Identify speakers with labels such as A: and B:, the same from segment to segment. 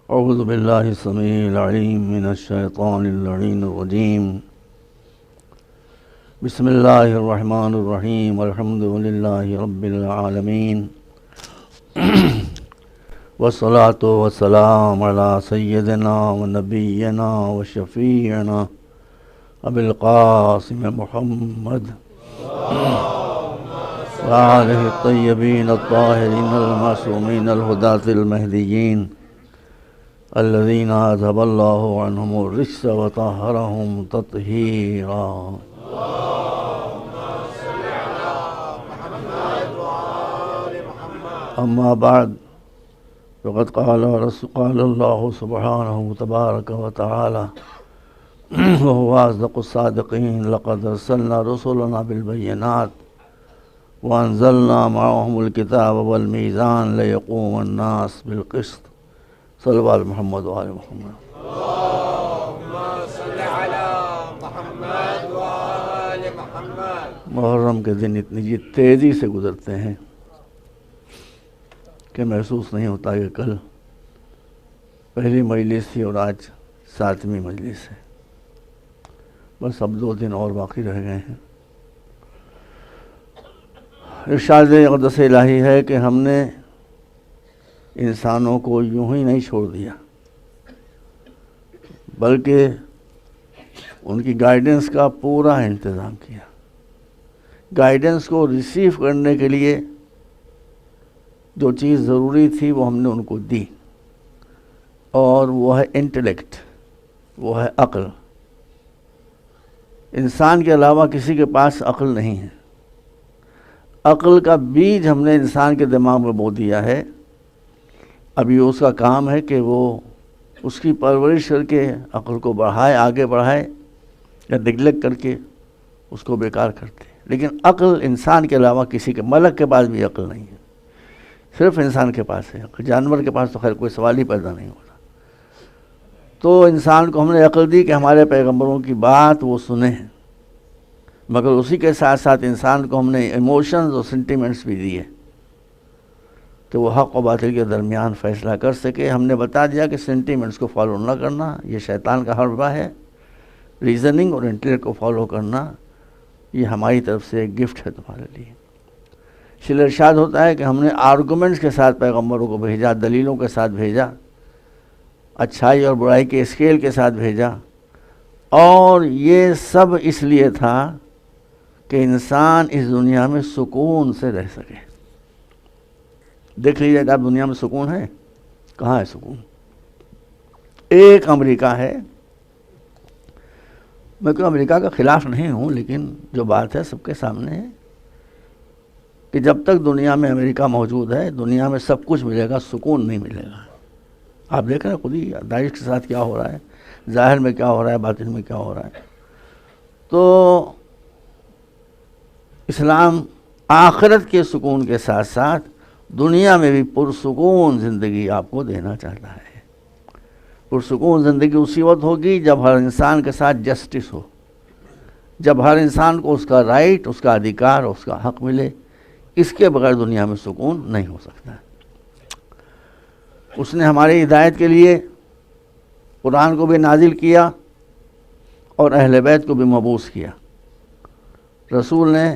A: اعوذ باللہ السمیع العلیم من الشیطان اللعین الرجیم بسم اللہ الرحمن الرحیم الحمد للہ رب العالمین والصلاة والسلام علی سیدنا و نبینا و شفیعنا ابی القاسم محمد وآلہ الطیبین الطاہرین المعصومین الہداة المہدیین الذین اذهب اللہ عنہم الرجس وطہرہم تطہیرا. اما بعد فقد قال اللہ سبحانہ تبارک وتعالی وهو اصدق الصادقین لقد ارسلنا رسلنا بالبینات وانزلنا معهم الكتاب والمیزان لیقوم الناس بالقسط. صلو علی محمد و آل محمد.
B: اللہم صل علی محمد و آل محمد.
A: محرم کے دن اتنی تیزی سے گزرتے ہیں کہ محسوس نہیں ہوتا کہ کل پہلی مجلس تھی اور آج 7ویں مجلس ہے. بس اب 2 دن اور باقی رہ گئے ہیں. ارشاد اقدس الہی ہے کہ ہم نے انسانوں کو یوں ہی نہیں چھوڑ دیا بلکہ ان کی گائیڈنس کا پورا انتظام کیا. گائیڈنس کو ریسیو کرنے کے لیے جو چیز ضروری تھی وہ ہم نے ان کو دی، اور وہ ہے انٹلیکٹ، وہ ہے عقل. انسان کے علاوہ کسی کے پاس عقل نہیں ہے. عقل کا بیج ہم نے انسان کے دماغ میں بو دیا ہے. ابھی اس کا کام ہے کہ وہ اس کی پرورش کر کے عقل کو بڑھائے، آگے بڑھائے، یا نگلیکٹ کر کے اس کو بیکار کرتے. لیکن عقل انسان کے علاوہ کسی کے، ملک کے پاس بھی عقل نہیں ہے، صرف انسان کے پاس ہے عقل. جانور کے پاس تو خیر کوئی سوال ہی پیدا نہیں ہوتا. تو انسان کو ہم نے عقل دی کہ ہمارے پیغمبروں کی بات وہ سنیں، مگر اسی کے ساتھ ساتھ انسان کو ہم نے ایموشنز اور سینٹیمنٹس بھی دیے کہ وہ حق و باطل کے درمیان فیصلہ کر سکے. ہم نے بتا دیا کہ سینٹیمنٹس کو فالو نہ کرنا یہ شیطان کا حربہ ہے، ریزننگ اور انٹلیکٹ کو فالو کرنا یہ ہماری طرف سے ایک گفٹ ہے تمہارے لیے. شل ارشاد ہوتا ہے کہ ہم نے آرگومنٹس کے ساتھ پیغمبروں کو بھیجا، دلیلوں کے ساتھ بھیجا، اچھائی اور برائی کے اسکیل کے ساتھ بھیجا، اور یہ سب اس لیے تھا کہ انسان اس دنیا میں سکون سے رہ سکے. دیکھ لیجیے کہ آپ دنیا میں سکون ہے؟ کہاں ہے سکون؟ ایک امریکہ ہے. میں کوئی امریکہ کا خلاف نہیں ہوں، لیکن جو بات ہے سب کے سامنے ہے کہ جب تک دنیا میں امریکہ موجود ہے دنیا میں سب کچھ ملے گا، سکون نہیں ملے گا. آپ دیکھ رہے ہیں خود ہی داعش کے ساتھ کیا ہو رہا ہے، ظاہر میں کیا ہو رہا ہے، باطن میں کیا ہو رہا ہے. تو اسلام آخرت کے سکون کے ساتھ ساتھ دنیا میں بھی پرسکون زندگی آپ کو دینا چاہتا ہے. پرسکون زندگی اسی وقت ہوگی جب ہر انسان کے ساتھ جسٹس ہو، جب ہر انسان کو اس کا رائٹ، اس کا ادھیکار، اس کا حق ملے. اس کے بغیر دنیا میں سکون نہیں ہو سکتا. اس نے ہماری ہدایت کے لیے قرآن کو بھی نازل کیا اور اہل بیت کو بھی مبعوث کیا. رسول نے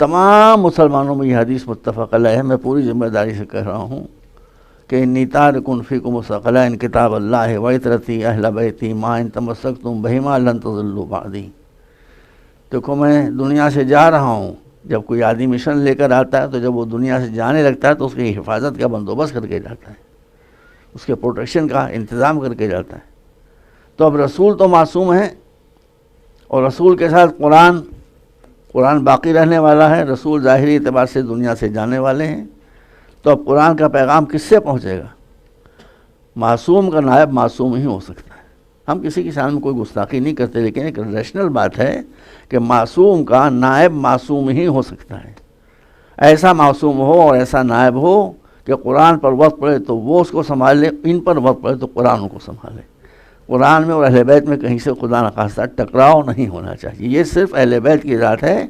A: تمام مسلمانوں میں یہ حدیث متفق علیہ ہے، میں پوری ذمہ داری سے کہہ رہا ہوں کہ انی تارک فیکم الثقلین کتاب اللہ وعطرتی اہل بیتی ما ان تمسکتم بہما لن تضلوا بعدی. دیکھو میں دنیا سے جا رہا ہوں. جب کوئی آدمی مشن لے کر آتا ہے تو جب وہ دنیا سے جانے لگتا ہے تو اس کی حفاظت کا بندوبست کر کے جاتا ہے، اس کے پروٹیکشن کا انتظام کر کے جاتا ہے. تو اب رسول تو معصوم ہیں، اور رسول کے ساتھ قرآن باقی رہنے والا ہے. رسول ظاہری اعتبار سے دنیا سے جانے والے ہیں. تو اب قرآن کا پیغام کس سے پہنچے گا؟ معصوم کا نائب معصوم ہی ہو سکتا ہے. ہم کسی کی شان میں کوئی گستاخی نہیں کرتے، لیکن ایک ریشنل بات ہے کہ معصوم کا نائب معصوم ہی ہو سکتا ہے. ایسا معصوم ہو اور ایسا نائب ہو کہ قرآن پر وقت پڑے تو وہ اس کو سنبھال لے، ان پر وقت پڑے تو قرآن ان کو سنبھالے. قرآن میں اور اہل بیت میں کہیں سے خدا نخواستہ ٹکراؤ نہیں ہونا چاہیے. یہ صرف اہل بیت کی ذات ہے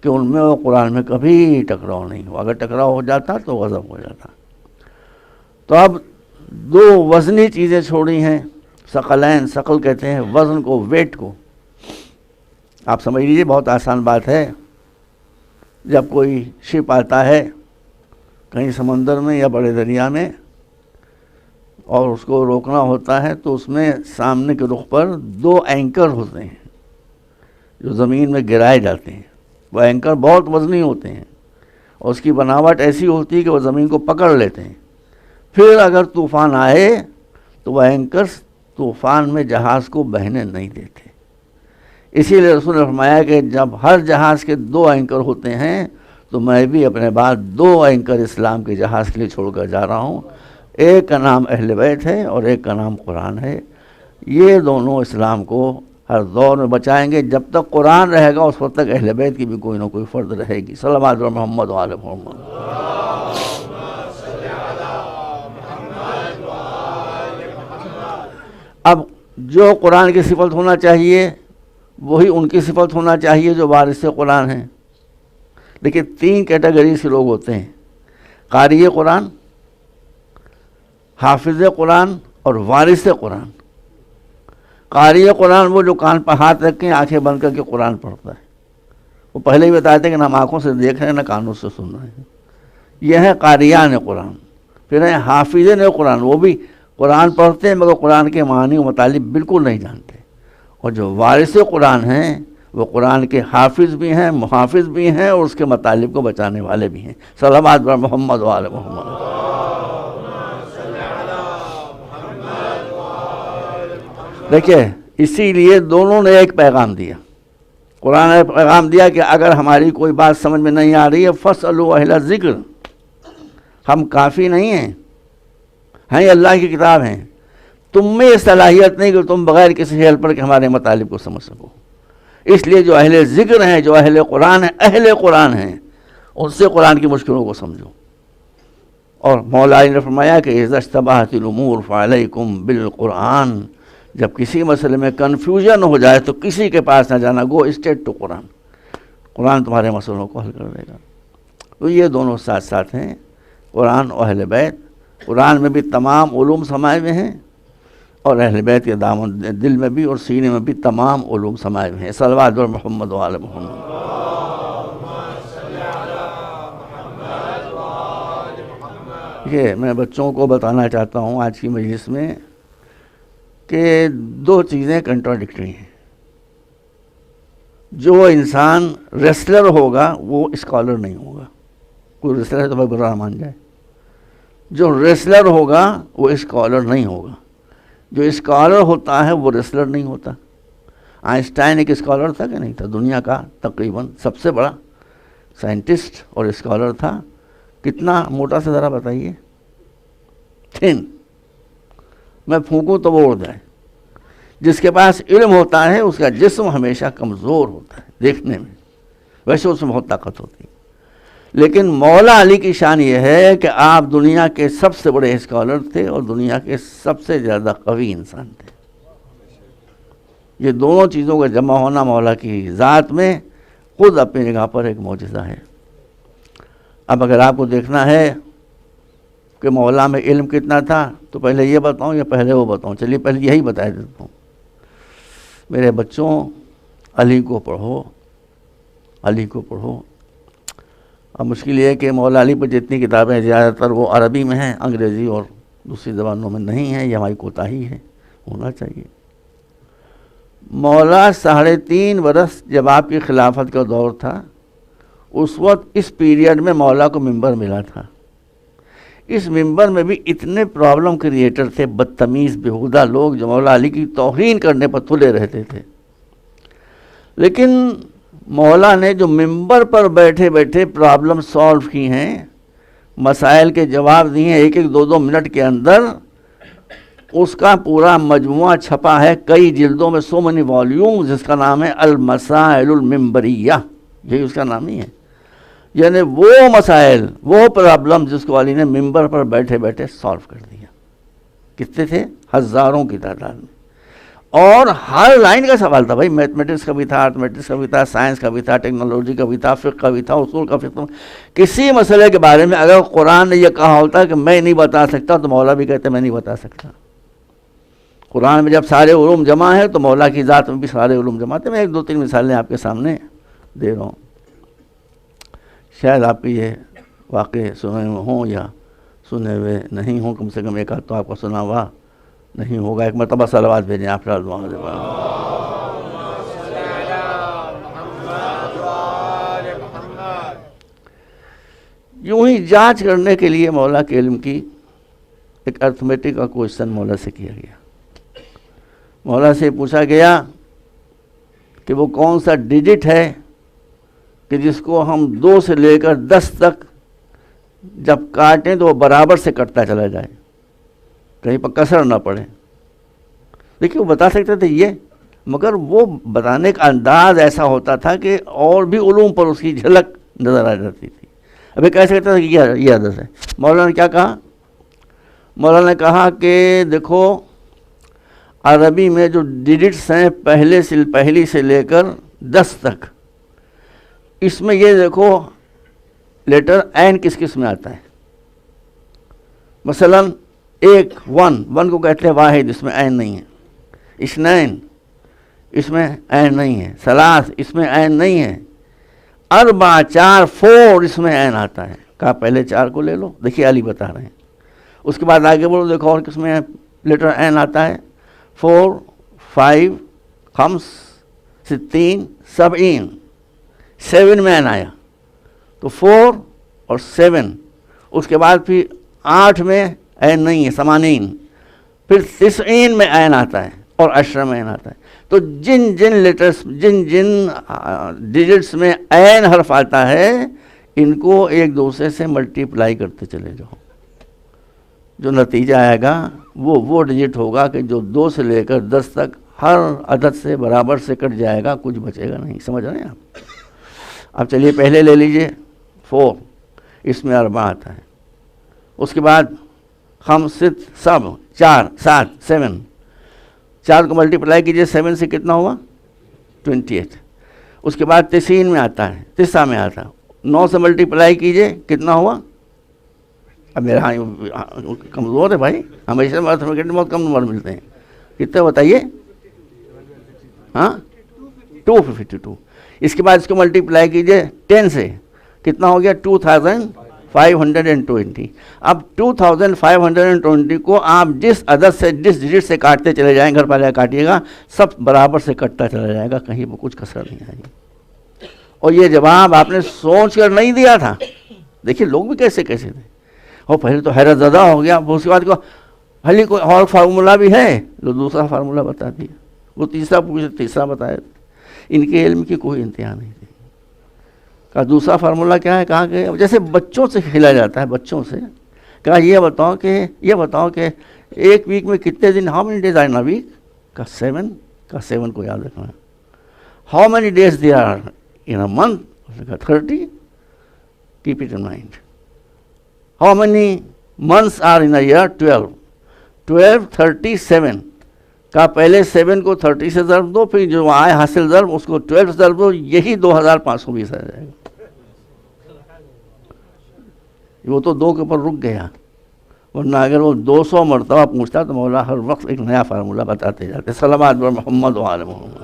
A: کہ ان میں اور قرآن میں کبھی ٹکراؤ نہیں ہو. اگر ٹکراؤ ہو جاتا تو غضب ہو جاتا. تو اب دو وزنی چیزیں چھوڑی ہیں، ثقلین، ثقل کہتے ہیں وزن کو، ویٹ کو. آپ سمجھ لیجیے بہت آسان بات ہے. جب کوئی شپ آتا ہے کہیں سمندر میں یا بڑے دریا میں اور اس کو روکنا ہوتا ہے تو اس میں سامنے کے رخ پر 2 اینکر ہوتے ہیں جو زمین میں گرائے جاتے ہیں. وہ اینکر بہت وزنی ہوتے ہیں اور اس کی بناوٹ ایسی ہوتی ہے کہ وہ زمین کو پکڑ لیتے ہیں. پھر اگر طوفان آئے تو وہ اینکرز طوفان میں جہاز کو بہنے نہیں دیتے. اسی لیے رسول نے فرمایا کہ جب ہر جہاز کے 2 اینکر ہوتے ہیں تو میں بھی اپنے بعد 2 اینکر اسلام کے جہاز کے لیے چھوڑ کر جا رہا ہوں. ایک کا نام اہل بیت ہے اور ایک کا نام قرآن ہے. یہ دونوں اسلام کو ہر دور میں بچائیں گے. جب تک قرآن رہے گا اس وقت تک اہل بیت کی بھی کوئی نہ کوئی فرد رہے گی. صلوات محمد و آل محمد. اب جو قرآن کی صفت ہونا چاہیے وہی ان کی صفت ہونا چاہیے جو وارث قرآن ہیں. دیکھیے 3 کیٹیگری سے لوگ ہوتے ہیں: قاری قرآن، حافظ قرآن اور وارث قرآن. قاری قرآن وہ جو کان پر ہاتھ رکھ کے آنکھیں بند کر کے قرآن پڑھتا ہے. وہ پہلے ہی بتاتے ہیں کہ نہ ہم آنکھوں سے دیکھ رہے ہیں نہ کانوں سے سن رہے ہیں. یہ ہے قاریان قرآن. پھر ہے حافظین قرآن، وہ بھی قرآن پڑھتے ہیں مگر قرآن کے معنی و مطالب بالکل نہیں جانتے. اور جو وارث قرآن ہیں وہ قرآن کے حافظ بھی ہیں، محافظ بھی ہیں اور اس کے مطالب کو بچانے والے بھی ہیں. صلوات بر محمد و آل محمد. دیکھیے اسی لیے دونوں نے ایک پیغام دیا. قرآن نے پیغام دیا کہ اگر ہماری کوئی بات سمجھ میں نہیں آ رہی ہے فاسألوا اہل الذکر، ہم کافی نہیں ہیں، ہیں اللہ کی کتاب ہیں. تم میں یہ صلاحیت نہیں کہ تم بغیر کسی ہیلپ پر کے ہمارے مطالب کو سمجھ سکو. اس لیے جو اہل ذکر ہیں، جو اہل قرآن ہیں، اہل قرآن ہیں، ان سے قرآن کی مشکلوں کو سمجھو. اور مولا علی نے فرمایا کہ اذا اشتبہت الامور فعلیکم بالقرآن، جب کسی مسئلے میں کنفیوژن ہو جائے تو کسی کے پاس نہ جانا، گو اسٹیٹ ٹو قرآن. قرآن تمہارے مسئلوں کو حل کر دے گا. تو یہ دونوں ساتھ ساتھ ہیں، قرآن و اہل بیت. قرآن میں بھی تمام علوم سمائے ہوئے ہیں اور اہل بیت کے دامن دل میں بھی اور سینے میں بھی تمام علوم سمائے ہوئے ہیں. صلوات محمد و آل محمد. یہ میں بچوں کو بتانا چاہتا ہوں آج کی مجلس میں کہ 2 چیزیں کنٹراڈکٹری ہیں. جو انسان ریسلر ہوگا وہ اسکالر نہیں ہوگا. کوئی ریسلر ہے تو بھائی برا مان جائے. جو ریسلر ہوگا وہ اسکالر نہیں ہوگا. جو اسکالر ہوتا ہے وہ ریسلر نہیں ہوتا. آئنسٹائن ایک اسکالر تھا کہ نہیں تھا؟ دنیا کا تقریباً سب سے بڑا سائنٹسٹ اور اسکالر تھا. کتنا موٹا سے ذرا بتائیے؟ تھن. میں پھونکوں تو وہ اڑ جائے. جس کے پاس علم ہوتا ہے اس کا جسم ہمیشہ کمزور ہوتا ہے دیکھنے میں، ویسے اس میں بہت طاقت ہوتی ہے. لیکن مولا علی کی شان یہ ہے کہ آپ دنیا کے سب سے بڑے اسکالر تھے اور دنیا کے سب سے زیادہ قوی انسان تھے. یہ دونوں چیزوں کا جمع ہونا مولا کی ذات میں خود اپنی جگہ پر ایک معجزہ ہے. اب اگر آپ کو دیکھنا ہے کہ مولا میں علم کتنا تھا تو پہلے یہ بتاؤں یا پہلے وہ بتاؤں؟ چلیے پہلے یہی بتا دیتا ہوں. میرے بچوں، علی کو پڑھو، علی کو پڑھو. اب مشکل یہ ہے کہ مولا علی پر جتنی کتابیں زیادہ تر وہ عربی میں ہیں، انگریزی اور دوسری زبانوں میں نہیں ہیں. یہ ہماری کوتاہی ہے، ہونا چاہیے. مولا 3.5 برس جب آپ کی خلافت کا دور تھا، اس وقت اس پیریڈ میں مولا کو ممبر ملا تھا. اس ممبر میں بھی اتنے پرابلم کریٹر تھے، بدتمیز بیہودہ لوگ جو مولا علی کی توہین کرنے پر تلے رہتے تھے. لیکن مولا نے جو ممبر پر بیٹھے بیٹھے پرابلم سالو کی ہیں، مسائل کے جواب دیے ہیں 1-2 منٹ کے اندر، اس کا پورا مجموعہ چھپا ہے کئی جلدوں میں، سو منی والیوم، جس کا نام ہے المسائل الممبریہ. یہی اس کا نام ہی ہے. یعنی وہ مسائل، وہ پرابلم جس کو علی نے ممبر پر بیٹھے بیٹھے سالو کر دیا. کتنے تھے؟ ہزاروں کی تعداد میں. اور ہر لائن کا سوال تھا بھائی، میتھمیٹکس کا بھی تھا، ارتھمیٹکس کا بھی تھا، سائنس کا بھی تھا، ٹیکنالوجی کا بھی تھا، فقہ کا بھی تھا، اصول کا فقہ۔ کسی مسئلے کے بارے میں اگر قرآن نے یہ کہا ہوتا کہ میں نہیں بتا سکتا، تو مولا بھی کہتے میں نہیں بتا سکتا۔ قرآن میں جب سارے علوم جمع ہیں تو مولا کی ذات میں بھی سارے علوم جمع تھے۔ میں ایک دو تین مثالیں آپ کے سامنے دے رہا ہوں، شاید آپ کی یہ واقع سنے ہوئے ہوں یا سنے ہوئے نہیں ہوں، کم سے کم ایک آدھ تو آپ کو سنا ہوا نہیں ہوگا۔ ایک مرتبہ صلوات بھیجیں آپ یوں ہی جانچ کرنے کے لیے مولا کے علم کی ایک ارتھمیٹک کا کوشچن مولا سے کیا گیا۔ مولا سے پوچھا گیا کہ وہ کون سا ڈیجٹ ہے کہ جس کو ہم 2 سے لے کر 10 تک جب کاٹیں تو وہ برابر سے کٹتا چلا جائے، کہیں پر کسر نہ پڑے۔ دیکھیے وہ بتا سکتے تھے یہ، مگر وہ بتانے کا انداز ایسا ہوتا تھا کہ اور بھی علوم پر اس کی جھلک نظر آ جاتی تھی۔ ابھی کہہ سکتا تھا کہ یہ عدد ہے۔ مولانا نے کیا کہا؟ مولانا نے کہا کہ دیکھو عربی میں جو ڈیجٹس ہیں پہلی سے لے کر 10 تک، اس میں یہ دیکھو لیٹر عین کس کس میں آتا ہے۔ مثلا 1 کو کہتے ہیں واحد، اس میں عین نہیں ہے۔ اثنین، اس میں عین نہیں ہے۔ ثلاث، اس میں عین نہیں ہے۔ 4 4 اس میں عین آتا ہے۔ کہا پہلے 4 کو لے لو، دیکھیے علی بتا رہے ہیں۔ اس کے بعد آگے بڑھو، دیکھو اور کس میں لیٹر عین آتا ہے۔ 4 5 5 60 70 7 میں عین آیا تو 4 اور 7۔ اس کے بعد پھر 8 میں عین نہیں ہے، 80۔ پھر 90 میں عین آتا ہے اور 10 میں عین آتا ہے۔ تو جن لیٹرز جن ڈیجٹس میں عین حرف آتا ہے، ان کو ایک دوسرے سے ملٹیپلائی کرتے چلے جاؤ، جو نتیجہ آئے گا وہ ڈیجٹ ہوگا کہ جو 2 سے لے کر 10 تک ہر عدد سے برابر سے کٹ جائے گا، کچھ بچے گا نہیں۔ سمجھ رہے ہیں آپ؟ اب چلیے پہلے لے لیجئے 4، اس میں 4 آتا ہے۔ اس کے بعد 5 6 7 4 7 7، 4 کو ملٹیپلائی کیجئے 7 سے کتنا ہوا؟ 28۔ اس کے بعد 90 میں آتا ہے، 9 میں آتا ہے۔ 9 سے ملٹیپلائی کیجئے کتنا ہوا؟ اب میرا کمزور ہے بھائی، ہمیشہ میتھمیٹکس میں بہت کم نمبر ملتے ہیں۔ کتنے بتائیے؟ ہاں 252۔ اس کے بعد اس کو ملٹیپلائی کیجئے 10 سے، کتنا ہو گیا؟ 2520۔ اب 2520 کو آپ جس عدد سے جس ڈیجٹ سے کاٹتے چلے جائیں، گھر پہ کاٹیے گا، سب برابر سے کٹتا چلا جائے گا، کہیں پر کچھ کسر نہیں آئے گی۔ اور یہ جواب آپ نے سوچ کر نہیں دیا تھا۔ دیکھیے لوگ بھی کیسے تھے، اور پہلے تو حیرت زدہ ہو گیا، اس کے بعد کو حلی کوئی اور فارمولا بھی ہے، جو دوسرا فارمولا بتا دیا، وہ تیسرا پوچھے تیسرا بتایا۔ ان کے علم کی کوئی انتہا نہیں تھی۔ کہا دوسرا فارمولا کیا ہے؟ کہا کہ جیسے بچوں سے کھیلا جاتا ہے، بچوں سے کہا یہ بتاؤ کہ ایک ویک میں کتنے دن، how many days are in a week? کہا 7۔ کہا 7 کو یاد رکھنا۔ How many days they are in a month? کہا 30، keep it in mind. How many months are in a year? 12 30 7۔ کہا پہلے 7 کو 30 سے ضرب دو، پھر جو آئے حاصل ضرب اس کو 12 سے ضرب دو، یہی 2520 آ جائے گا۔ وہ تو 2 کے اوپر رک گیا، ورنہ اگر وہ 200 مرتبہ پوچھتا تو مولا ہر وقت ایک نیا فارمولہ بتاتے جاتے۔ صلوات بر محمد و آل محمد۔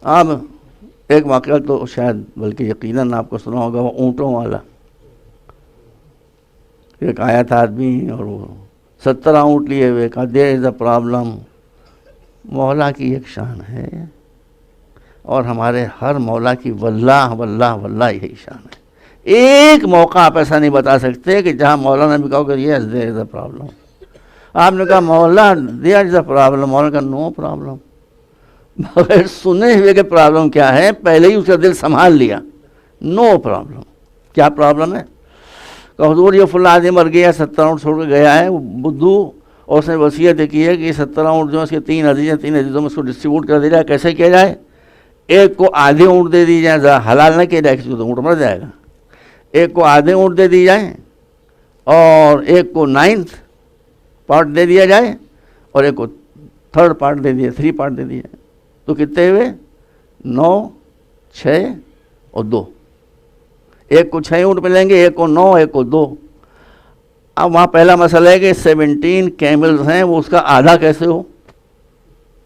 A: اب ایک واقعہ تو شاید بلکہ یقیناً آپ کو سنا ہوگا، وہ اونٹوں والا۔ ایک آیا تھا آدمی اور وہ 17 اونٹ لیے ہوئے، کہا دیر از اے پرابلم۔ مولا کی ایک شان ہے، اور ہمارے ہر مولا کی واللہ واللہ واللہ یہی شان ہے۔ ایک موقع آپ ایسا نہیں بتا سکتے کہ جہاں مولا نے بھی کہا کہ یس دیر از اے پرابلم۔ آپ نے کہا مولا دیر از اے پرابلم، مولا نے کہا نو پرابلم۔ بغیر سنے ہوئے کہ پرابلم کیا ہے، پہلے ہی اس کا دل سنبھال لیا۔ No problem. کیا پرابلم ہے؟ کہ حضور یہ فلاں آدمی مر گیا، 17 اونٹ چھوڑ کے گیا ہے، وہ بدھو، اور اس نے وصیت کی ہے کہ یہ 17 اونٹ جو ہے اس کے 3 عزیزوں میں اس کو ڈسٹریبیوٹ کر دیا جائے۔ کیسے کیا جائے؟ ایک کو آدھے اونٹ دے دی جائے، حلال نہ کیا جائے، کسی کو تو اونٹ مر جائے گا۔ ایک کو آدھے اونٹ دے دی جائیں اور ایک کو 9th پارٹ دے دیا جائے اور ایک کو 3rd پارٹ دے دیا، 3 پارٹ دے دیا، تو کتنے ہوئے؟ 9، 6 اور 2۔ ایک کو 6 اونٹ ملیں گے، ایک کو 9، ایک کو 2۔ اب وہاں پہلا مسئلہ ہے کہ 17 کیملز ہیں، وہ اس کا آدھا کیسے ہو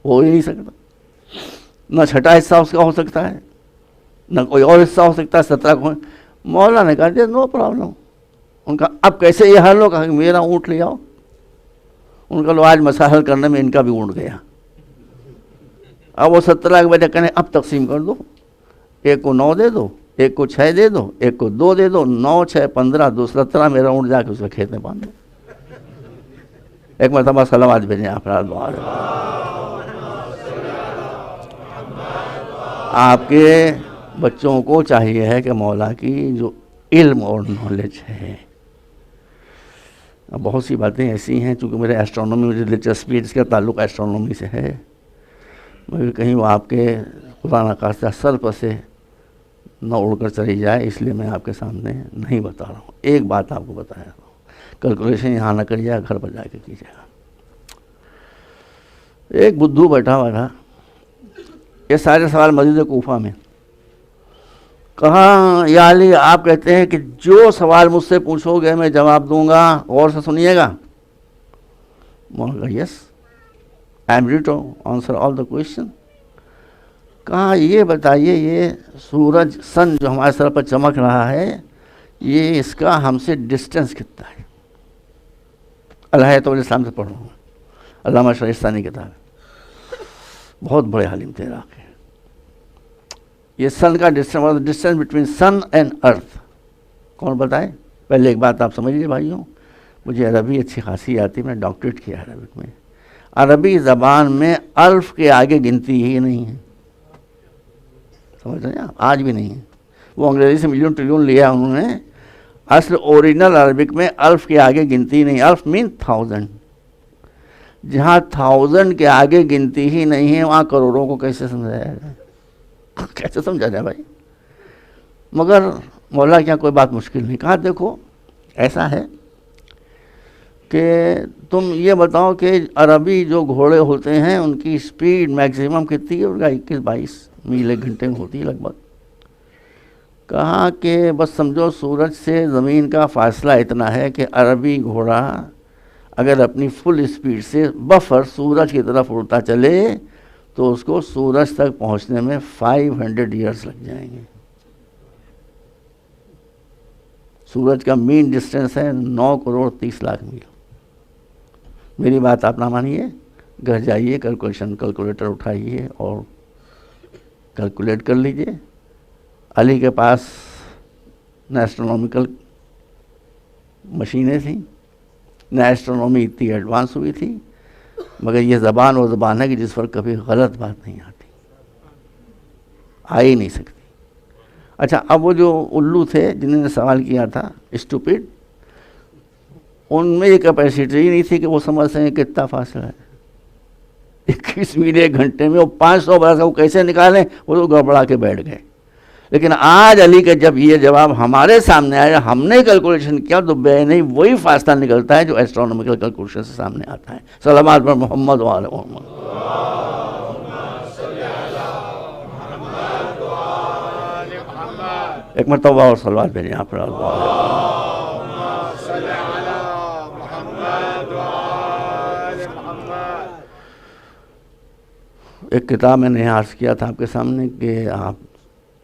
A: ہی نہیں سکتا، نہ چھٹا حصہ اس کا ہو سکتا ہے، نہ کوئی اور حصہ ہو سکتا ہے 17 کو۔ مولا نے کہا دیا نو پرابلم۔ ان کا اب کیسے یہ حل ہو؟ کہا کہ میرا اونٹ لے آؤ۔ ان کا لو آج مسئلہ حل کرنے میں ان کا بھی اونٹ گیا۔ اب وہ 17 کے بجے کہنے اب تقسیم کر دو، ایک کو 9 دے دو، ایک کو 6 دے دو، ایک کو 2 دے دو، 9 6 15 2 17، میرا اونٹ جا کے اس کے کھیت میں باندھ دو۔ ایک مرتبہ صلوات بھیجیں آپ دعا۔ آپ کے بچوں کو چاہیے ہے کہ مولا کی جو علم اور نالج ہے، اب بہت سی باتیں ایسی ہیں، چونکہ میرے ایسٹرونومی مجھے دلچسپی ہے، جس کا تعلق ایسٹرونومی سے ہے، مگر کہیں وہ آپ کے خدا نخواستہ سر پر سے نہ اڑ کر چلی جائے، اس لیے میں آپ کے سامنے نہیں بتا رہا ہوں۔ ایک بات آپ کو بتایا رہا ہوں، کیلکولیشن یہاں نہ کریے گا، گھر پر جا کے کیجیے گا۔ ایک بدھو بیٹھا ہوا تھا، یہ سارے سوال مسجد کوفہ میں۔ کہا یا علی آپ کہتے ہیں کہ جو سوال مجھ سے پوچھو گے میں جواب دوں گا، غور سے سنیے گا۔ مولانا yes I am ready to answer all the question. کہا یہ بتائیے یہ سورج سن جو ہمارے سر پر چمک رہا ہے، یہ اس کا ہم سے ڈسٹینس کتنا ہے؟ الحیۃ الاسلام سے پڑھ رہا ہوں، علامہ شریستانی کتاب ہے، بہت بڑے عالم تھے عراق کے۔ یہ سن کا ڈسٹینس بٹوین سن اینڈ ارتھ کون بتائے؟ پہلے ایک بات آپ سمجھیے بھائیوں، مجھے عربی اچھی خاصی آتی، میں نے ڈاکٹریٹ کیا عربک میں۔ عربی زبان میں الف کے آگے گنتی ہی نہیں ہے، سمجھ رہے ہیں آپ؟ آج بھی نہیں ہے۔ وہ انگریزی سے ملین ٹریلین لیا انہوں نے، اصل اوریجنل عربک میں الف کے آگے گنتی نہیں، الف مین 1000۔ جہاں 1000 کے آگے گنتی ہی نہیں ہے، وہاں کروڑوں کو کیسے سمجھایا جائے؟ کیسے سمجھا جائے بھائی؟ مگر مولا کیا کوئی بات مشکل نہیں۔ کہا دیکھو ایسا ہے کہ تم یہ بتاؤ کہ عربی جو گھوڑے ہوتے ہیں ان کی سپیڈ میکسیمم کتنی ہے؟ ان کا 21-22 میل ایک گھنٹے میں ہوتی ہے لگ بھگ۔ کہا کہ بس سمجھو سورج سے زمین کا فاصلہ اتنا ہے کہ عربی گھوڑا اگر اپنی فل اسپیڈ سے بفر سورج کی طرف اڑتا چلے تو اس کو سورج تک پہنچنے میں 500 ایئرس لگ جائیں گے۔ سورج کا مین ڈسٹینس ہے 9 کروڑ 30 لاکھ میل۔ میری بات آپ نہ مانیے، گھر جائیے کیلکولیٹر اٹھائیے اور کیلکولیٹ کر لیجئے۔ علی کے پاس نہ ایسٹرونومیکل مشینیں تھیں، نہ ایسٹرونومی اتنی ایڈوانس ہوئی تھی، مگر یہ زبان وہ زبان ہے کہ جس پر کبھی غلط بات نہیں آتی، آ ہی نہیں سکتی۔ اچھا اب وہ جو الو تھے جنہوں نے سوال کیا تھا اسٹوپڈ، ان میں یہ کیپیسٹی ہی نہیں تھی کہ وہ سمجھ سکیں کتنا فاصلہ ہے 21 میل ایک گھنٹے میں، وہ 500 برس وہ کیسے نکالیں، وہ تو گڑبڑا کے بیٹھ گئے۔ لیکن آج علی کا جب یہ جواب ہمارے سامنے آیا، ہم نے کیلکولیشن کیا تو بے نہیں وہی فاصلہ نکلتا ہے جو ایسٹرونومیکل کیلکولیشن سے سامنے آتا ہے۔ صلوات پر محمد و آل محمد۔ ایک مرتبہ اور صلوات بھیجیں یہاں پر۔ ایک کتاب میں نے عرض کیا تھا آپ کے سامنے کہ آپ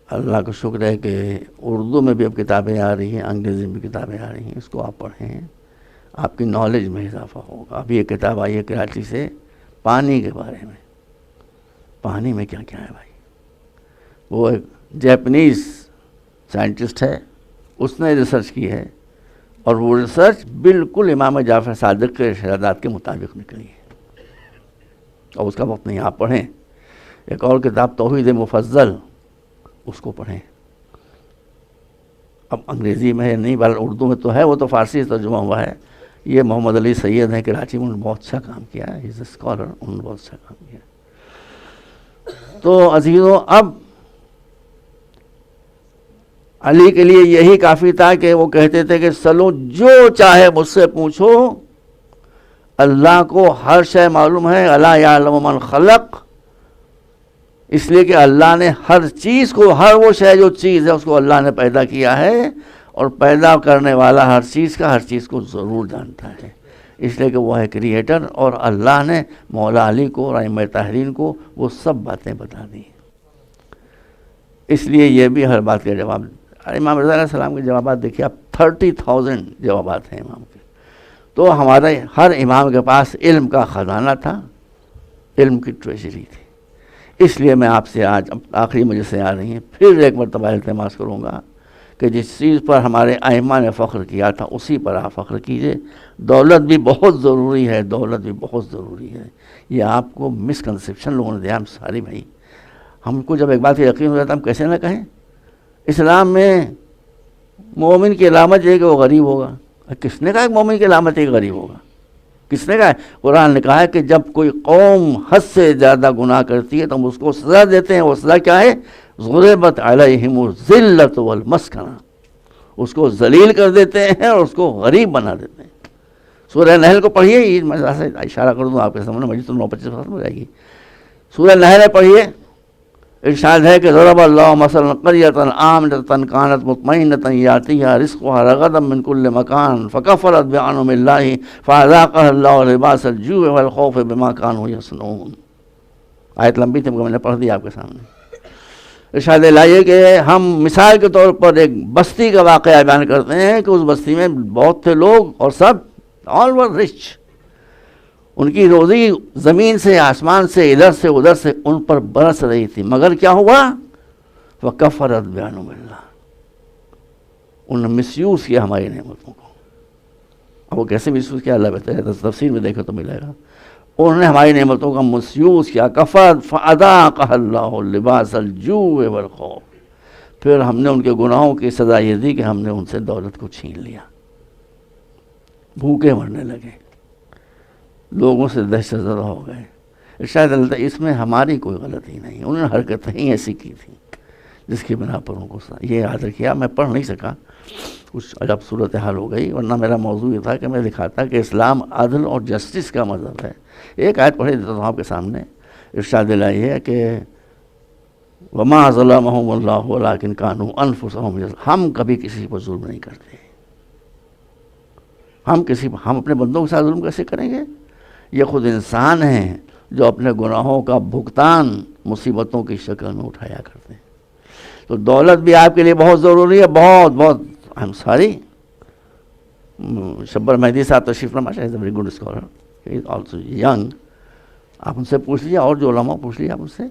A: اللہ کا شکر ہے کہ اردو میں بھی اب کتابیں آ رہی ہیں، انگریزی میں بھی کتابیں آ رہی ہیں، اس کو آپ پڑھیں، آپ کی نالج میں اضافہ ہوگا۔ ابھی ایک کتاب آئی ہے کراچی سے پانی کے بارے میں، پانی میں کیا کیا ہے بھائی۔ وہ ایک جیپنیز سائنٹسٹ ہے، اس نے ریسرچ کی ہے اور وہ ریسرچ بالکل امام جعفر صادق کے ارشادات کے مطابق نکلی ہے، اور اس کا وقت نہیں، آپ پڑھیں۔ ایک اور کتاب توحید مفضل، اس کو پڑھیں۔ اب انگریزی میں ہے نہیں، بل اردو میں تو ہے، وہ تو فارسی ترجمہ ہوا ہے۔ یہ محمد علی سید ہیں کراچی میں، انہوں نے بہت اچھا کام کیا ہے، از اے اسکالر، انہوں نے بہت اچھا کام کیا۔ تو عزیزوں اب علی کے لیے یہی کافی تھا کہ وہ کہتے تھے کہ سلو جو چاہے مجھ سے پوچھو، اللہ کو ہر شے معلوم ہے، الا یعلم من خلق، اس لیے کہ اللہ نے ہر چیز کو، ہر وہ شے جو چیز ہے اس کو اللہ نے پیدا کیا ہے، اور پیدا کرنے والا ہر چیز کو ضرور جانتا ہے، اس لیے کہ وہ ہے کریٹر، اور اللہ نے مولا علی کو اور ائمہ تحریر کو وہ سب باتیں بتا دی، اس لیے یہ بھی ہر بات کا جواب۔ امام رضا علیہ السلام کے جوابات دیکھیے آپ، 30,000 جوابات ہیں امام کے۔ تو ہمارے ہر امام کے پاس علم کا خزانہ تھا، علم کی ٹریجری تھی، اس لیے میں آپ سے آج آخری مجلس سے آ رہی ہیں پھر ایک مرتبہ التماس کروں گا کہ جس چیز پر ہمارے ائمہ نے فخر کیا تھا اسی پر آپ فخر کیجئے۔ دولت بھی بہت ضروری ہے، دولت بھی بہت ضروری ہے، یہ آپ کو مسکنسیپشن لوگوں نے دیا ہم ساری بھائی۔ ہم کو جب ایک بات کا یقین ہو جاتا ہے ہم کیسے نہ کہیں، اسلام میں مومن کی علامت یہ ہے کہ وہ غریب ہوگا۔ کس نے کہا کہ مومن کی علامت ہے کہ غریب ہوگا؟ کس نے کہا ہے؟ قرآن نے کہا ہے کہ جب کوئی قوم حد سے زیادہ گناہ کرتی ہے تو ہم اس کو سزا دیتے ہیں، وہ سزا کیا ہے؟ ضربت علیہم الذلۃ والمسکنہ، اس کو ذلیل کر دیتے ہیں اور اس کو غریب بنا دیتے ہیں۔ سورہ نحل کو پڑھیے، یہ میں اشارہ کر دوں آپ کے سامنے، مجھے تو 9:25 ختم ہو جائے گی۔ سورہ نحل پڑھیے، ارشاد ہے کہ ضرب اللہ مثلا قریۃ آمنۃ کانت مطمئنۃ یاتیھا رزقھا رغدا من کل مکان فکفرت بانعم اللہ فاذاقھا اللہ لباس الجوع والخوف بما كانوا یصنعون۔ آیت لمبی تھی میں نے پڑھ دی آپ کے سامنے۔ ارشاد لائیے کہ ہم مثال کے طور پر ایک بستی کا واقعہ بیان کرتے ہیں کہ اس بستی میں بہت تھے لوگ اور سب آل ور رچ، ان کی روزی زمین سے آسمان سے ادھر سے ادھر سے ان پر برس رہی تھی، مگر کیا ہوا؟ وَكَفَرَتْ بِأَنْعُمِ اللَّهِ، انہوں نے مس یوز کیا ہماری نعمتوں کو۔ اب وہ کیسے مس یوز کیا اللہ بہتر ہے، تفسیر میں دیکھو تو ملے گا۔ انہوں نے ہماری نعمتوں کا مس یوز کیا، کفرت فَأَذَاقَهَا اللَّهُ لِبَاسَ الْجُوعِ وَالْخَوْفِ، پھر ہم نے ان کے گناہوں کی سزا یہ دی کہ ہم نے ان سے دولت کو چھین لیا، بھوکے مرنے لگے، لوگوں سے دہشت زدہ ہو گئے۔ ارشاد اللہ اس میں ہماری کوئی غلطی نہیں، انہوں نے حرکتیں ہی ایسی کی تھیں جس کی بنا پر ان کو یہ یاد رکھیا۔ میں پڑھ نہیں سکا، کچھ عجب صورتحال ہو گئی، ورنہ میرا موضوع یہ تھا کہ میں دکھاتا کہ اسلام عدل اور جسٹس کا مذہب ہے۔ ایک آیت پڑھے دیتا ہوں آپ کے سامنے، ارشاد اللہ یہ ہے کہ وَمَا ظَلَمَهُمُ اللَّهُ وَلَٰكِنْ كَانُوا أَنفُسَهُمْ يَظْلِمُونَ، ہم کبھی کسی پر ظلم نہیں کرتے، ہم اپنے بندوں کے ساتھ ظلم کیسے کریں گے؟ یہ خود انسان ہیں جو اپنے گناہوں کا بھگتان مصیبتوں کی شکل میں اٹھایا کرتے ہیں۔ تو دولت بھی آپ کے لیے بہت ضروری ہے، بہت بہت۔ آئی ایم سوری، شبر مہدی صاحب تشریف فرما، is a very good scholar, he is also young, آپ ان سے پوچھ لیجیے، اور جو علماء پوچھ لیجیے آپ ان سے۔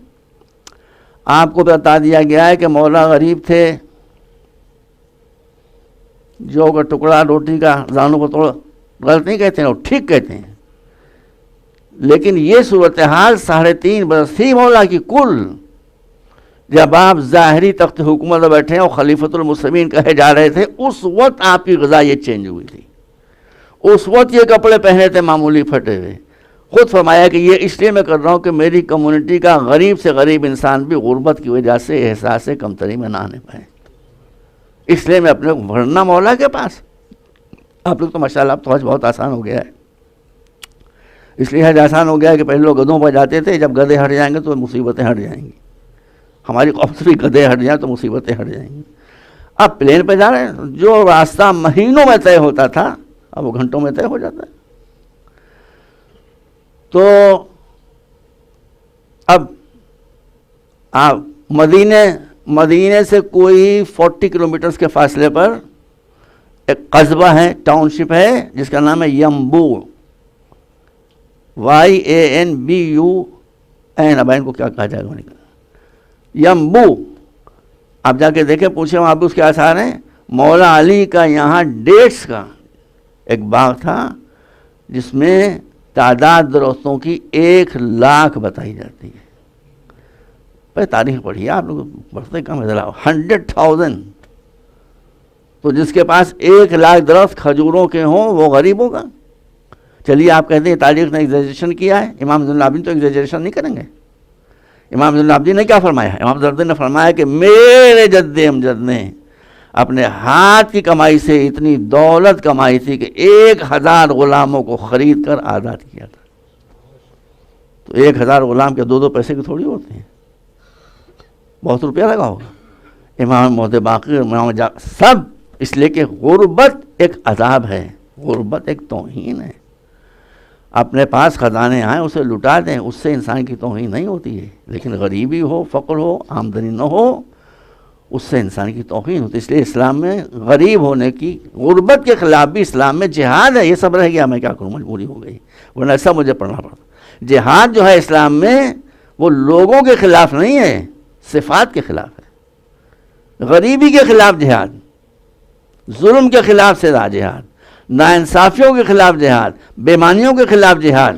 A: آپ کو بتا دیا گیا ہے کہ مولا غریب تھے، جو کا ٹکڑا روٹی کا زانوں کو توڑ، غلط نہیں کہتے ہیں، وہ ٹھیک کہتے ہیں، لیکن یہ صورتحال 3.5 برس تھی مولا کی کل، جب آپ ظاہری تخت حکومت میں بیٹھے اور خلیفۃ المسلمین کہے جا رہے تھے، اس وقت آپ کی غذا یہ چینج ہوئی تھی، اس وقت یہ کپڑے پہنے تھے معمولی پھٹے ہوئے۔ خود فرمایا کہ یہ اس لیے میں کر رہا ہوں کہ میری کمیونٹی کا غریب سے غریب انسان بھی غربت کی وجہ سے احساس کمتری میں نہ آنے پائے، اس لیے میں اپنے ورنہ مولا کے پاس۔ آپ لوگ تو ماشاءاللہ اب تو حج بہت آسان ہو گیا ہے، اس لیے حج آسان ہو گیا ہے کہ پہلے لوگ گدھوں پر جاتے تھے، جب گدھے ہٹ جائیں گے تو مصیبتیں ہٹ جائیں گی۔ ہماری قوم سے بھی گدھے ہٹ جائیں تو مصیبتیں ہٹ جائیں گی۔ اب پلین پہ جا رہے ہیں، جو راستہ مہینوں میں طے ہوتا تھا اب وہ گھنٹوں میں طے ہو جاتا ہے۔ تو اب آپ مدینے سے کوئی 40 کلومیٹرز کے فاصلے پر ایک قصبہ ہے، ٹاؤن شپ ہے، جس کا نام ہے ینبو، YANBU، اب ان کو کیا کہا جائے گا، ینبو۔ آپ جا کے دیکھیں، پوچھیں وہاں بھی اس کے آثار ہیں۔ مولا علی کا یہاں ڈیٹس کا ایک باغ تھا جس میں تعداد درختوں کی 1,00,000 بتائی جاتی ہے۔ پہ تاریخ پڑھیے، آپ لوگ پڑھتے کم ہے ذرا، 100,000۔ تو جس کے پاس 1,00,000 درخت کھجوروں کے ہوں وہ غریب ہوگا۔ چلیے آپ کہتے ہیں تاریخ نے ایگزیجریشن کیا ہے، امام زین العابدین تو ایگزیجریشن نہیں کریں گے۔ امام زین العابدین نے کیا فرمایا ہے؟ امام زین العابدین نے فرمایا کہ میرے جد امجد نے اپنے ہاتھ کی کمائی سے اتنی دولت کمائی تھی کہ 1000 غلاموں کو خرید کر آزاد کیا تھا. تو 1000 غلام کے 2 پیسے کی تھوڑی ہوتے ہیں, بہت روپیہ لگا ہوگا. امام موت باقر, امام سب اس لیے کہ غربت ایک عذاب ہے, غربت ایک توہین ہے. اپنے پاس خزانے آئیں اسے لٹا دیں, اس سے انسان کی توہین نہیں ہوتی ہے, لیکن غریبی ہو, فقر ہو, آمدنی نہ ہو, اس سے انسان کی توہین ہوتی ہے. اس لیے اسلام میں غریب ہونے کی, غربت کے خلاف بھی اسلام میں جہاد ہے. یہ سب رہ گیا, میں کیا کروں, مجبوری ہو گئی, ورنہ ایسا مجھے پڑھنا پڑتا. جہاد جو ہے اسلام میں وہ لوگوں کے خلاف نہیں ہے, صفات کے خلاف ہے. غریبی کے خلاف جہاد, ظلم کے خلاف سے جہاد, ناانصافیوں کے خلاف جہاد, بےمانیوں کے خلاف جہاد,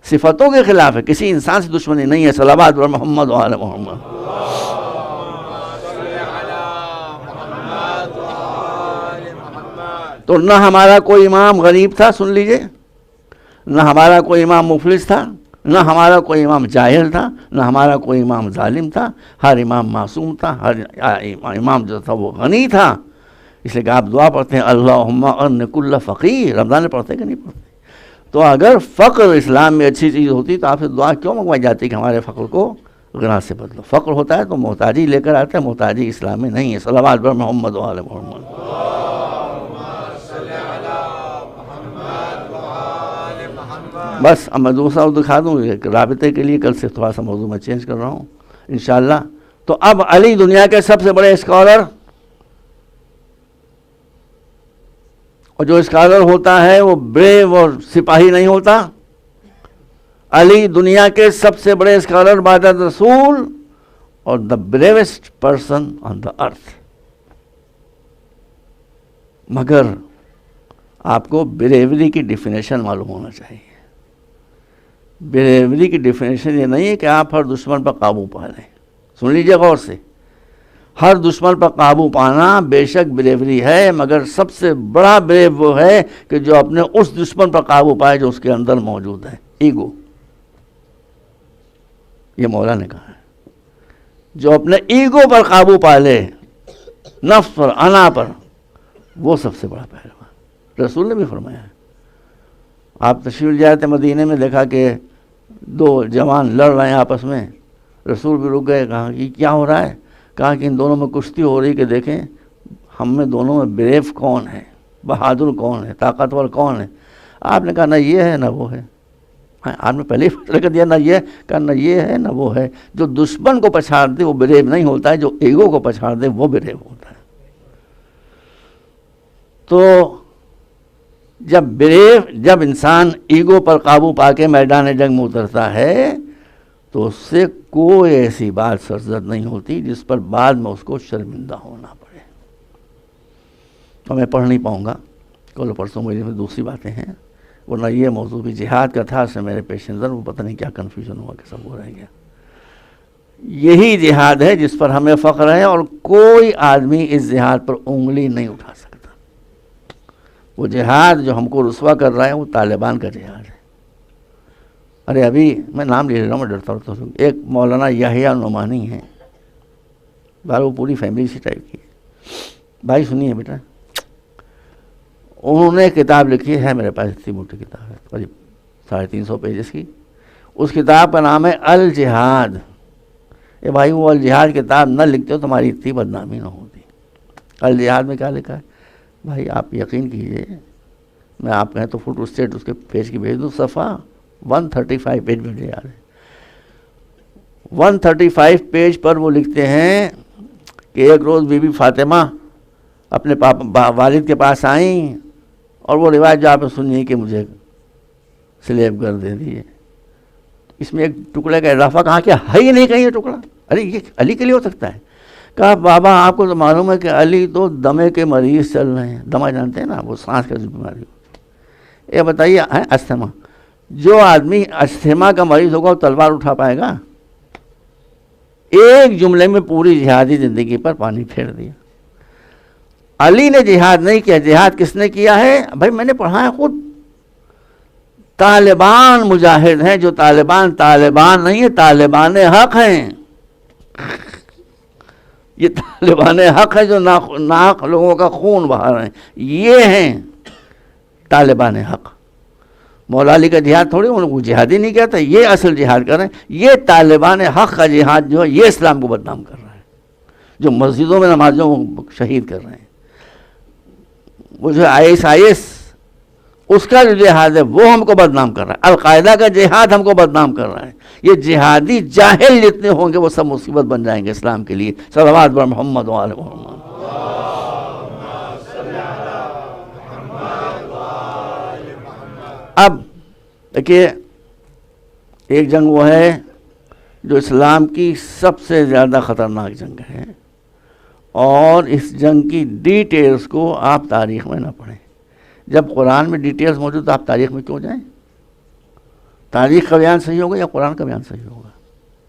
A: صفتوں کے خلاف ہے. کسی انسان سے دشمنی نہیں ہے. صلوات و محمد و آل محمد. تو نہ ہمارا کوئی امام غریب تھا, سن لیجئے, نہ ہمارا کوئی امام مفلس تھا, نہ ہمارا کوئی امام جاہل تھا, نہ ہمارا کوئی امام ظالم تھا. ہر امام معصوم تھا, ہر امام جو تھا وہ غنی تھا. اس لیے کہ آپ دعا پڑھتے ہیں اللہم اغن کل فقیر, رمضان میں پڑھتے کہ نہیں پڑھتے؟ تو اگر فقر اسلام میں اچھی چیز ہوتی تو آپ سے دعا کیوں منگوائی جاتی کہ ہمارے فقر کو غنا سے بدلو؟ فقر ہوتا ہے تو محتاجی لے کر آتا ہے, محتاجی اسلام میں نہیں ہے. صلوات بر محمد و آل محمد. بس اب میں دوسرا دکھا دوں رابطے کے لیے, کل سے تھوڑا سا موضوع میں چینج کر رہا ہوں انشاءاللہ. تو اب علی دنیا کے سب سے بڑے اسکالر, اور جو اسکالر ہوتا ہے وہ بریو اور سپاہی نہیں ہوتا. علی دنیا کے سب سے بڑے اسکالر بعد رسول اور دا بریویسٹ پرسن آن دا ارتھ. مگر آپ کو بریوری کی ڈیفینیشن معلوم ہونا چاہیے. بریوری کی ڈیفینیشن یہ نہیں ہے کہ آپ ہر دشمن پر قابو پا لیں. سن لیجیے غور سے, ہر دشمن پر قابو پانا بے شک بریوری ہے, مگر سب سے بڑا بریو وہ ہے کہ جو اپنے اس دشمن پر قابو پائے جو اس کے اندر موجود ہے, ایگو. یہ مولا نے کہا ہے, جو اپنے ایگو پر قابو پا لے, نفس پر, انا پر, وہ سب سے بڑا پہلوان. رسول نے بھی فرمایا ہے. آپ تشریف لے آتے مدینے میں, دیکھا کہ 2 جوان لڑ رہے ہیں آپس میں. رسول بھی رک گئے, کہا کہ کیا ہو رہا ہے؟ کہا کہ ان دونوں میں کشتی ہو رہی کہ دیکھیں ہم میں دونوں میں بریو کون ہے, بہادر کون ہے, طاقتور کون ہے. آپ نے کہا نہ یہ ہے نہ وہ ہے. آپ نے پہلے ہی فیصلہ کر دیا, نہ یہ, کہا نہ یہ ہے نہ وہ ہے. جو دشمن کو پچھاڑ دے وہ بریو نہیں ہوتا ہے, جو ایگو کو پچھاڑ دے وہ بریو ہوتا ہے. تو جب انسان ایگو پر قابو پا کے میدان جنگ میں اترتا ہے تو اس سے کوئی ایسی بات سرزد نہیں ہوتی جس پر بعد میں اس کو شرمندہ ہونا پڑے. تو میں پڑھ نہیں پاؤں گا, کل پرسوں میرے میں دوسری باتیں ہیں, ورنہ یہ موضوع بھی جہاد کا تھا سے میرے پیش نظر, وہ پتہ نہیں کیا کنفیوژن ہوا کہ سب ہو رہ گیا. یہی جہاد ہے جس پر ہمیں فخر ہے, اور کوئی آدمی اس جہاد پر انگلی نہیں اٹھا سکتا. وہ جہاد جو ہم کو رسوا کر رہا ہے وہ طالبان کا جہاد ہے. ارے ابھی میں نام لے رہا ہوں, میں ڈرتا ہوں. ایک مولانا یحییٰ نعمانی ہیں, وہ پوری فیملی اسی ٹائپ کی ہے. بھائی سنیے بیٹا, انہوں نے کتاب لکھی ہے, میرے پاس اتنی موٹی کتاب ہے, قریب 350 پیجز کی. اس کتاب کا نام ہے الجہاد. اے بھائی وہ الجہاد کتاب نہ لکھتے ہو تمہاری اتنی بدنامی نہ ہوتی. الجہاد میں کیا لکھا ہے بھائی, آپ یقین کیجئے, میں آپ کہیں تو فوٹو اسٹیٹ اس کے پیج کی بھیج دوں. صفحہ 135 پیج میں مجھے یاد ہے. 135 پیج پر وہ لکھتے ہیں کہ ایک روز بی بی فاطمہ اپنے والد کے پاس آئیں, اور وہ روایت جو آپ نے سنی ہے کہ مجھے سلیب کر دے دیے. اس میں ایک ٹکڑے کا اضافہ کہا کہ ہے ہی نہیں کہیں یہ ٹکڑا. ارے یہ علی کے لیے ہو سکتا ہے. کہا بابا آپ کو تو معلوم ہے کہ علی تو دمے کے مریض چل رہے ہیں. دمہ جانتے ہیں نا, وہ سانس کا جو بیماری ہوتی ہے. یہ بتائیے استھما, جو آدمی استھما کا مریض ہوگا وہ تلوار اٹھا پائے گا؟ ایک جملے میں پوری جہادی زندگی پر پانی پھیر دیا. علی نے جہاد نہیں کیا. جہاد کس نے کیا ہے بھائی؟ میں نے پڑھا ہے خود. طالبان مجاہد ہیں. جو طالبان نہیں ہے, طالبان حق ہیں. یہ طالبان حق ہے جو ناحق لوگوں کا خون بہا رہے ہیں، یہ ہیں طالبان حق۔ مولا علی کا جہاد تھوڑی ان کو جہادی نہیں کہتا، یہ اصل جہاد کر رہے ہیں۔ یہ طالبان حق کا جہاد جو ہے یہ اسلام کو بدنام کر رہا ہے، جو مسجدوں میں نمازوں کو شہید کر رہے ہیں۔ وہ جو IS اس کا جو جہاد ہے وہ ہم کو بدنام کر رہا ہے، القاعدہ کا جہاد ہم کو بدنام کر رہا ہے۔ یہ جہادی جاہل جتنے ہوں گے وہ سب مصیبت بن جائیں گے اسلام کے لیے۔ صلوات بر محمد و آل محمد۔ اب دیکھیے، ایک جنگ وہ ہے جو اسلام کی سب سے زیادہ خطرناک جنگ ہے، اور اس جنگ کی ڈیٹیلز کو آپ تاریخ میں نہ پڑھیں۔ جب قرآن میں ڈیٹیلز موجود تو آپ تاریخ میں کیوں جائیں؟ تاریخ کا بیان صحیح ہوگا یا قرآن کا بیان صحیح ہوگا؟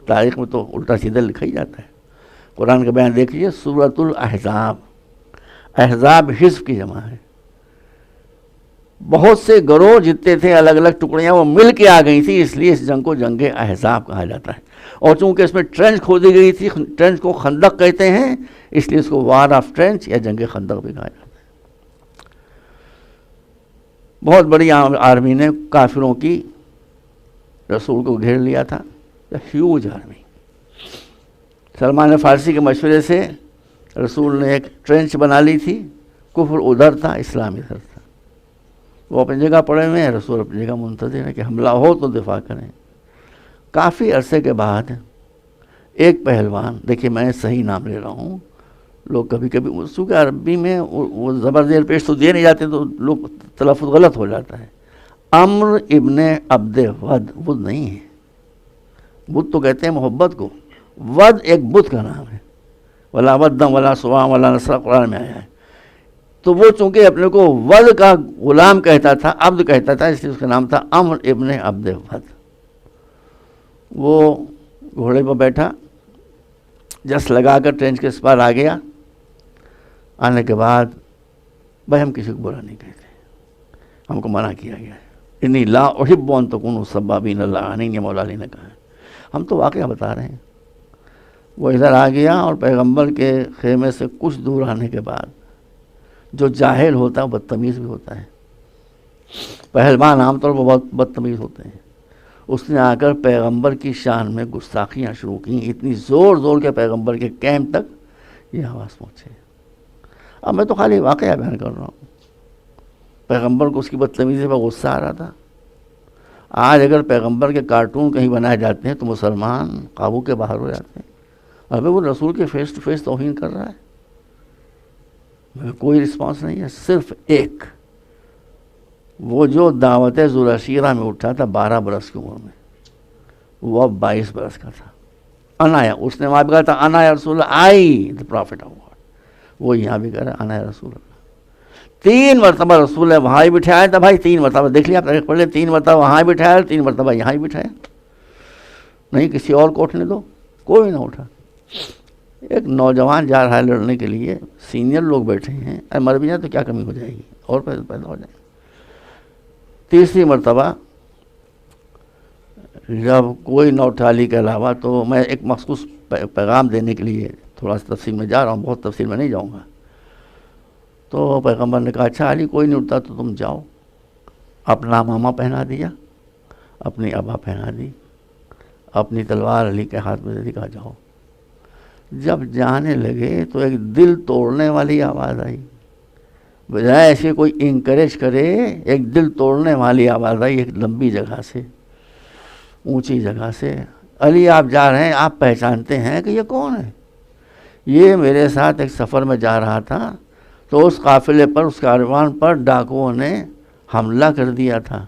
A: تاریخ میں تو الٹا سیدھا لکھا ہی جاتا ہے۔ قرآن کا بیان دیکھ لیجیے، سورۃ الاحزاب، احزاب حزب کی جمع ہے۔ بہت سے گروہ جتنے تھے، الگ الگ ٹکڑیاں وہ مل کے آ گئی تھی، اس لیے اس جنگ کو جنگ احزاب کہا جاتا ہے۔ اور چونکہ اس میں ٹرنچ کھودی گئی تھی، ٹرنچ کو خندق کہتے ہیں، اس لیے اس کو وار آف ٹرنچ یا جنگ خندق بھی کہا جاتا ہے۔ بہت بڑی آرمی نے کافروں کی رسول کو گھیر لیا تھا، ہیوج آرمی۔ سلمان فارسی کے مشورے سے رسول نے ایک ٹرنچ بنا لی تھی، کفر ادھر تھا، اسلام ادھر تھا۔ وہ اپنی جگہ پڑے ہوئے ہیں، رسول اپنی جگہ منتظر ہے کہ حملہ ہو تو دفاع کریں۔ کافی عرصے کے بعد ایک پہلوان، دیکھیے میں صحیح نام لے رہا ہوں، لوگ کبھی کبھی چونکہ عربی میں وہ زبر زیر پیش تو دے نہیں جاتے تو لوگ تلفظ غلط ہو جاتا ہے۔ عمرو ابن عبد ود، ود نہیں ہے، بت تو کہتے ہیں محبت کو، ود ایک بت کا نام ہے۔ ولا ودم ولا سوام ولا نصر قرآن میں آیا ہے۔ تو وہ چونکہ اپنے کو ود کا غلام کہتا تھا، عبد کہتا تھا، اس لیے اس کا نام تھا عمرو ابن عبد ود۔ وہ گھوڑے پر بیٹھا، جس لگا کر ٹرنچ کے اس پار آ گیا۔ آنے کے بعد بھائی ہم کسی کو برا نہیں کہتے، ہم کو منع کیا گیا ہے، انی لا احب ان تکونوا سبابین لعانین، یہ مولا علی نے کہا ہے۔ ہم تو واقعہ بتا رہے ہیں۔ وہ ادھر آ گیا اور پیغمبر کے خیمے سے کچھ دور آنے کے بعد، جو جاہل ہوتا ہے وہ بدتمیز بھی ہوتا ہے، پہلوان عام طور پر بہت بدتمیز ہوتے ہیں، اس نے آ کر پیغمبر کی شان میں گستاخیاں شروع کی، اتنی زور زور کے پیغمبر کے کیمپ تک یہ آواز پہنچے۔ اب میں تو خالی واقعہ بیان کر رہا ہوں، پیغمبر کو اس کی بدتمیزی پر غصہ آ رہا تھا۔ آج اگر پیغمبر کے کارٹون کہیں بنائے جاتے ہیں تو مسلمان قابو کے باہر ہو جاتے ہیں۔ ابھی وہ رسول کے فیس ٹو فیس توہین کر رہا ہے، کوئی رسپانس نہیں ہے۔ صرف ایک، وہ جو دعوت ذوالعشیرہ میں اٹھا تھا 12 برس کی عمر میں، وہ اب 22 برس کا تھا۔ انا یا، اس نے وہاں بھی کہا تھا انا یا رسول اللہ، آئی دا پرافٹ آف گاڈ، وہ یہاں بھی کہہ رہا ہے انا یا رسول اللہ۔ 3 مرتبہ رسول نے وہاں ہی بٹھایا تھا بھائی، 3 مرتبہ دیکھ لیا آپ تاریخ پڑھ لیں، 3 مرتبہ وہاں ہی بٹھایا، 3 مرتبہ یہاں ہی بٹھایا، نہیں کسی اور کو اٹھنے دو، کوئی نہ اٹھا۔ ایک نوجوان جا رہا ہے لڑنے کے لیے، سینئر لوگ بیٹھے ہیں، اے مر بھی جائے تو کیا کمی ہو جائے گی، اور پیدا ہو جائے۔ 3ری مرتبہ جب کوئی نہ اٹھا لی کے علاوہ، تو میں ایک مخصوص پیغام دینے کے لیے تھوڑا سا تفصیل میں جا رہا ہوں، بہت تفصیل میں نہیں جاؤں گا۔ تو پیغمبر نے کہا اچھا علی کوئی نہیں اٹھتا تو تم جاؤ۔ اپنا ماما پہنا دیا، اپنی ابا پہنا دی، اپنی تلوار علی کے ہاتھ میں دے دی، کہا جاؤ۔ جب جانے لگے تو ایک دل توڑنے والی آواز آئی، بجائے ایسے کوئی انکریج کرے، ایک دل توڑنے والی آواز آئی ایک لمبی جگہ سے، اونچی جگہ سے، علی آپ جا رہے ہیں، آپ پہچانتے ہیں کہ یہ کون ہے؟ یہ میرے ساتھ ایک سفر میں جا رہا تھا تو اس قافلے پر، اس کاروان پر ڈاکوؤں نے حملہ کر دیا تھا،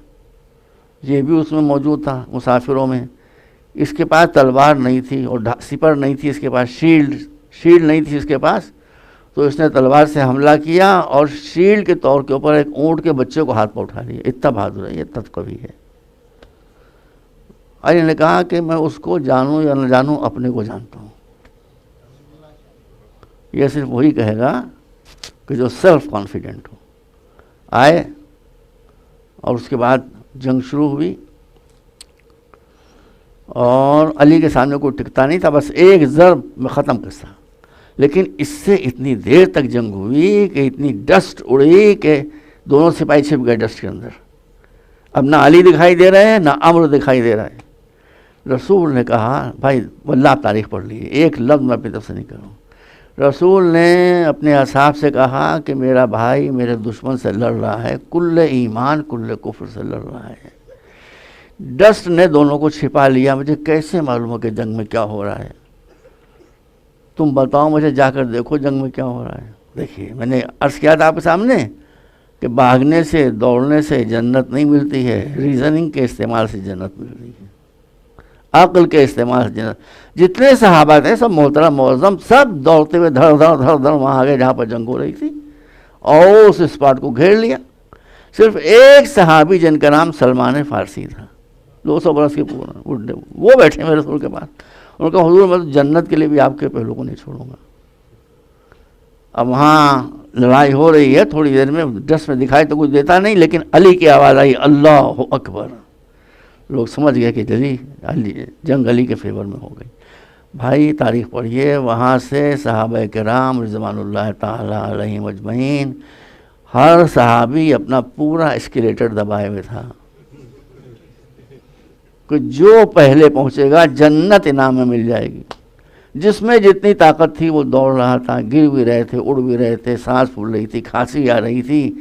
A: یہ بھی اس میں موجود تھا مسافروں میں۔ اس کے پاس تلوار نہیں تھی اور سپر نہیں تھی، اس کے پاس شیلڈ نہیں تھی اس کے پاس، تو اس نے تلوار سے حملہ کیا اور شیلڈ کے طور کے اوپر ایک اونٹ کے بچے کو ہاتھ پر اٹھا لیا۔ اتنا بہادر ہے، یہ اتنا قوی ہے۔ علی نے کہا کہ میں اس کو جانوں یا نہ جانوں، اپنے کو جانتا ہوں۔ یہ صرف وہی کہے گا کہ جو سیلف کانفیڈنٹ ہو۔ آئے اور اس کے بعد جنگ شروع ہوئی، اور علی کے سامنے کوئی ٹکتا نہیں تھا، بس ایک ضرب میں ختم قصہ۔ لیکن اس سے اتنی دیر تک جنگ ہوئی کہ اتنی ڈسٹ اڑی کہ دونوں سپاہی چھپ گئے ڈسٹ کے اندر. اب نہ علی دکھائی دے رہے ہیں نہ عمرو دکھائی دے رہا ہے. رسول نے کہا بھائی واللہ آپ تاریخ پڑھ لیجیے، ایک لفظ میں اپنی طرف سے نہیں کروں. رسول نے اپنے اصحاب سے کہا کہ میرا بھائی میرے دشمن سے لڑ رہا ہے، کل ایمان کل کفر سے لڑ رہا ہے. ڈسٹ نے دونوں کو چھپا لیا. مجھے کیسے معلوم ہو کہ جنگ میں کیا ہو رہا ہے؟ تم بتاؤ مجھے، جا کر دیکھو جنگ میں کیا ہو رہا ہے. دیکھیے میں نے عرض کیا تھا آپ کے سامنے کہ بھاگنے سے دوڑنے سے جنت نہیں ملتی ہے، ریزننگ کے استعمال سے جنت مل رہی ہے، عقل کے استعمال سے جنت. جتنے صحابہ تھے سب محترم معظم، سب دوڑتے ہوئے دھڑ دھڑ وہاں آگے جہاں پر جنگ ہو رہی تھی اور اس اسپاٹ کو گھیر لیا. صرف ایک صحابی جن کا نام سلمان فارسی تھا، 200 برس کے پورا بڈھے، وہ بیٹھے میرے رسول کے پاس. ان کا حضور میں تو جنت کے لیے بھی آپ کے پہلو کو نہیں چھوڑوں گا. اب وہاں لڑائی ہو رہی ہے، تھوڑی دیر میں ڈس میں دکھائی تو کچھ دیتا نہیں، لیکن علی کی آواز آئی اللہ اکبر. لوگ سمجھ گئے کہ علی جنگ علی کے فیور میں ہو گئی. بھائی تاریخ پڑھیے، وہاں سے صحابہ کرام رضوان اللہ تعالی علیہم اجمعین ہر صحابی اپنا پورا اسکیلیٹر دبائے ہوئے تھا کہ جو پہلے پہنچے گا جنت انعام میں مل جائے گی. جس میں جتنی طاقت تھی وہ دوڑ رہا تھا، گر بھی رہے تھے، اڑ بھی رہے تھے، سانس پھول رہی تھی، کھانسی آ رہی تھی.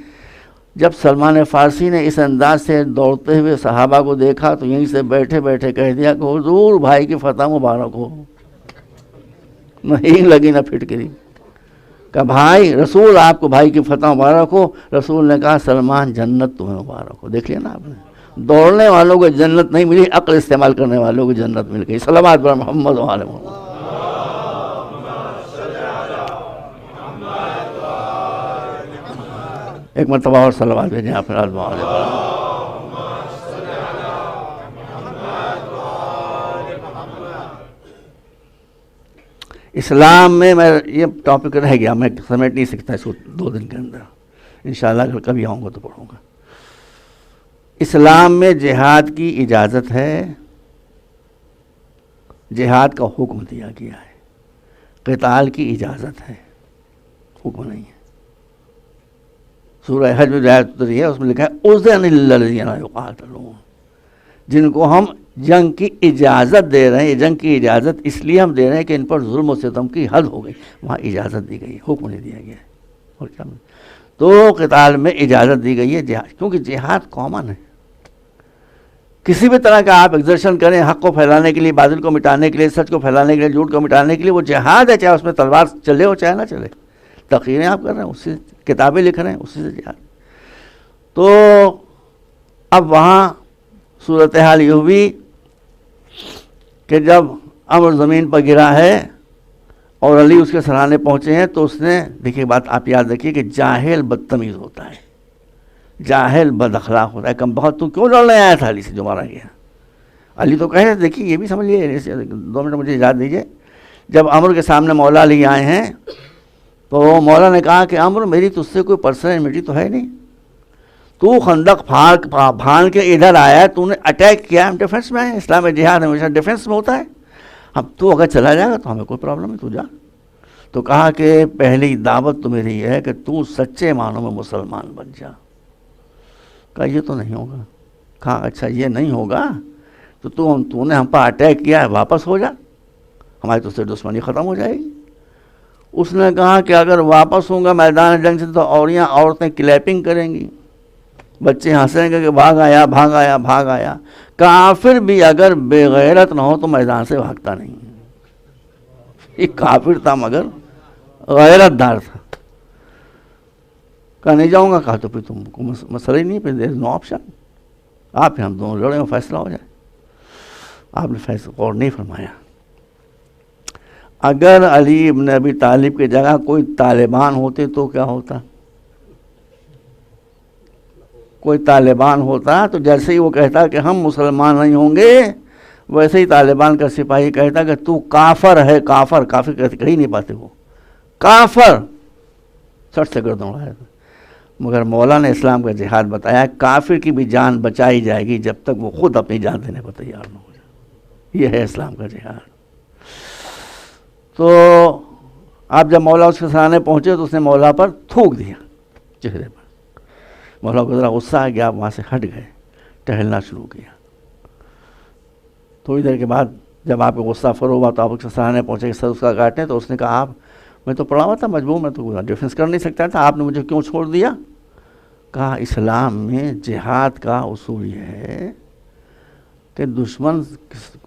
A: جب سلمان فارسی نے اس انداز سے دوڑتے ہوئے صحابہ کو دیکھا تو یہیں سے بیٹھے بیٹھے کہہ دیا کہ حضور بھائی کی فتح مبارک ہو. نہ ہینگ لگی نہ پھٹکری. کہ بھائی رسول آپ کو بھائی کی فتح مبارک ہو. رسول نے کہا سلمان جنت تمہیں مبارک ہو. دیکھ لیا نا آپ نے، دوڑنے والوں کو جنت نہیں ملی، عقل استعمال کرنے والوں کو جنت مل گئی. صلوات بر محمد و آل محمد. ایک مرتبہ اور صلوات بھیجیں آپ آل محمد. اسلام میں یہ ٹاپک رہ گیا، میں سمیٹ نہیں سکتا اس کو 2 دن کے اندر. انشاءاللہ اگر کبھی آؤں گا تو پڑھوں گا. اسلام میں جہاد کی اجازت ہے، جہاد کا حکم دیا گیا ہے، قتال کی اجازت ہے، حکم نہیں ہے. سورہ حج میں آیت اتری ہے، اس میں لکھا ہے اذن للذین یقاتلون، جن کو ہم جنگ کی اجازت دے رہے ہیں. یہ جنگ کی اجازت اس لیے ہم دے رہے ہیں کہ ان پر ظلم و ستم کی حد ہو گئی. وہاں اجازت دی گئی ہے، حکم نہیں دیا گیا ہے. اور کیا تو قتال میں اجازت دی گئی ہے جہاد، کیونکہ جہاد کامن ہے. کسی بھی طرح کا آپ ایگزرشن کریں حق کو پھیلانے کے لیے، باطل کو مٹانے کے لیے، سچ کو پھیلانے کے لیے، جھوٹ کو مٹانے کے لیے، وہ جہاد ہے. چاہے اس میں تلوار چلے ہو چاہے نہ چلے. تقریریں آپ کر رہے ہیں، اس سے کتابیں لکھ رہے ہیں، اسی سے جہاد. تو اب وہاں صورتحال یہ ہوئی کہ جب امر زمین پر گرا ہے اور علی اس کے سرانے پہنچے ہیں تو اس نے دیکھیے بات آپ یاد رکھیے کہ جاہل بدتمیز ہوتا ہے، جاہل بد اخلاق ہوتا ہے. کم بہت تو کیوں لڑنے آیا تھا علی سے جو مارا گیا؟ علی تو کہے دیکھیے یہ بھی سمجھ لیے، 2 منٹ مجھے اجازت دیجیے. جب عمر کے سامنے مولا علی آئے ہیں تو مولا نے کہا کہ عمر میری تجھ سے کوئی پرسنل انویٹی تو ہے نہیں، تو خندق پھاڑ کے ادھر آیا ہے، تو نے اٹیک کیا، ہم ڈیفنس میں آئے ہیں. اسلام میں جہاد ہمیشہ ڈیفنس میں ہوتا ہے. اب تو اگر چلا جائے گا تو ہمیں کوئی پرابلم ہے، تو جا. تو کہا کہ پہلی دعوت تو میری یہ ہے کہ تو سچے معنوں میں مسلمان بن جا. کہا یہ تو نہیں ہوگا. کہا اچھا یہ نہیں ہوگا تو نے ہم پر اٹیک کیا ہے، واپس ہو جا، ہماری تو سے دشمنی ختم ہو جائے گی. اس نے کہا کہ اگر واپس ہوں گا میدان جنگ سے تو عورتیں کلیپنگ کریں گی، بچے ہنسیں گے کہ بھاگ آیا بھاگ آیا بھاگ آیا. کافر بھی اگر بے غیرت نہ ہو تو میدان سے بھاگتا نہیں. یہ کافر تھا مگر غیرت دار تھا. کہا نہیں جاؤں گا. کہا تو پھر تم کو مسئلہ ہی نہیں، پھر دیر نو آپشن، آپ ہم دونوں لڑیں اور فیصلہ ہو جائے. آپ نے فیصلہ غور نہیں فرمایا. اگر علی ابن ابی طالب کی جگہ کوئی طالبان ہوتے تو کیا ہوتا؟ کوئی طالبان ہوتا تو جیسے ہی وہ کہتا کہ ہم مسلمان نہیں ہوں گے، ویسے ہی طالبان کا سپاہی کہتا کہ تو کافر ہے. کافر کافر کہہ ہی نہیں پاتے، وہ کافر سٹ سے گردن اڑایا تھا. مگر مولا نے اسلام کا جہاد بتایا، کافر کی بھی جان بچائی جائے گی جب تک وہ خود اپنی جان دینے پر تیار نہ ہو جائے. یہ ہے اسلام کا جہاد. تو آپ جب مولا اس کے سرانے پہنچے تو اس نے مولا پر تھوک دیا چہرے پر. مولا کو ذرا غصہ آ گیا, آپ وہاں سے ہٹ گئے, ٹہلنا شروع کیا. تھوڑی دیر کے بعد جب آپ کو غصہ فرو ہوا تو آپ اس کے سرانے پہنچے کہ سر اس کا کاٹیں, تو اس نے کہا آپ, میں تو پڑا ہوا تھا مجبور, میں تو ڈیفینس کر نہیں سکتا تھا, آپ نے مجھے کیوں چھوڑ دیا؟ کہا اسلام میں جہاد کا اصول یہ ہے کہ دشمن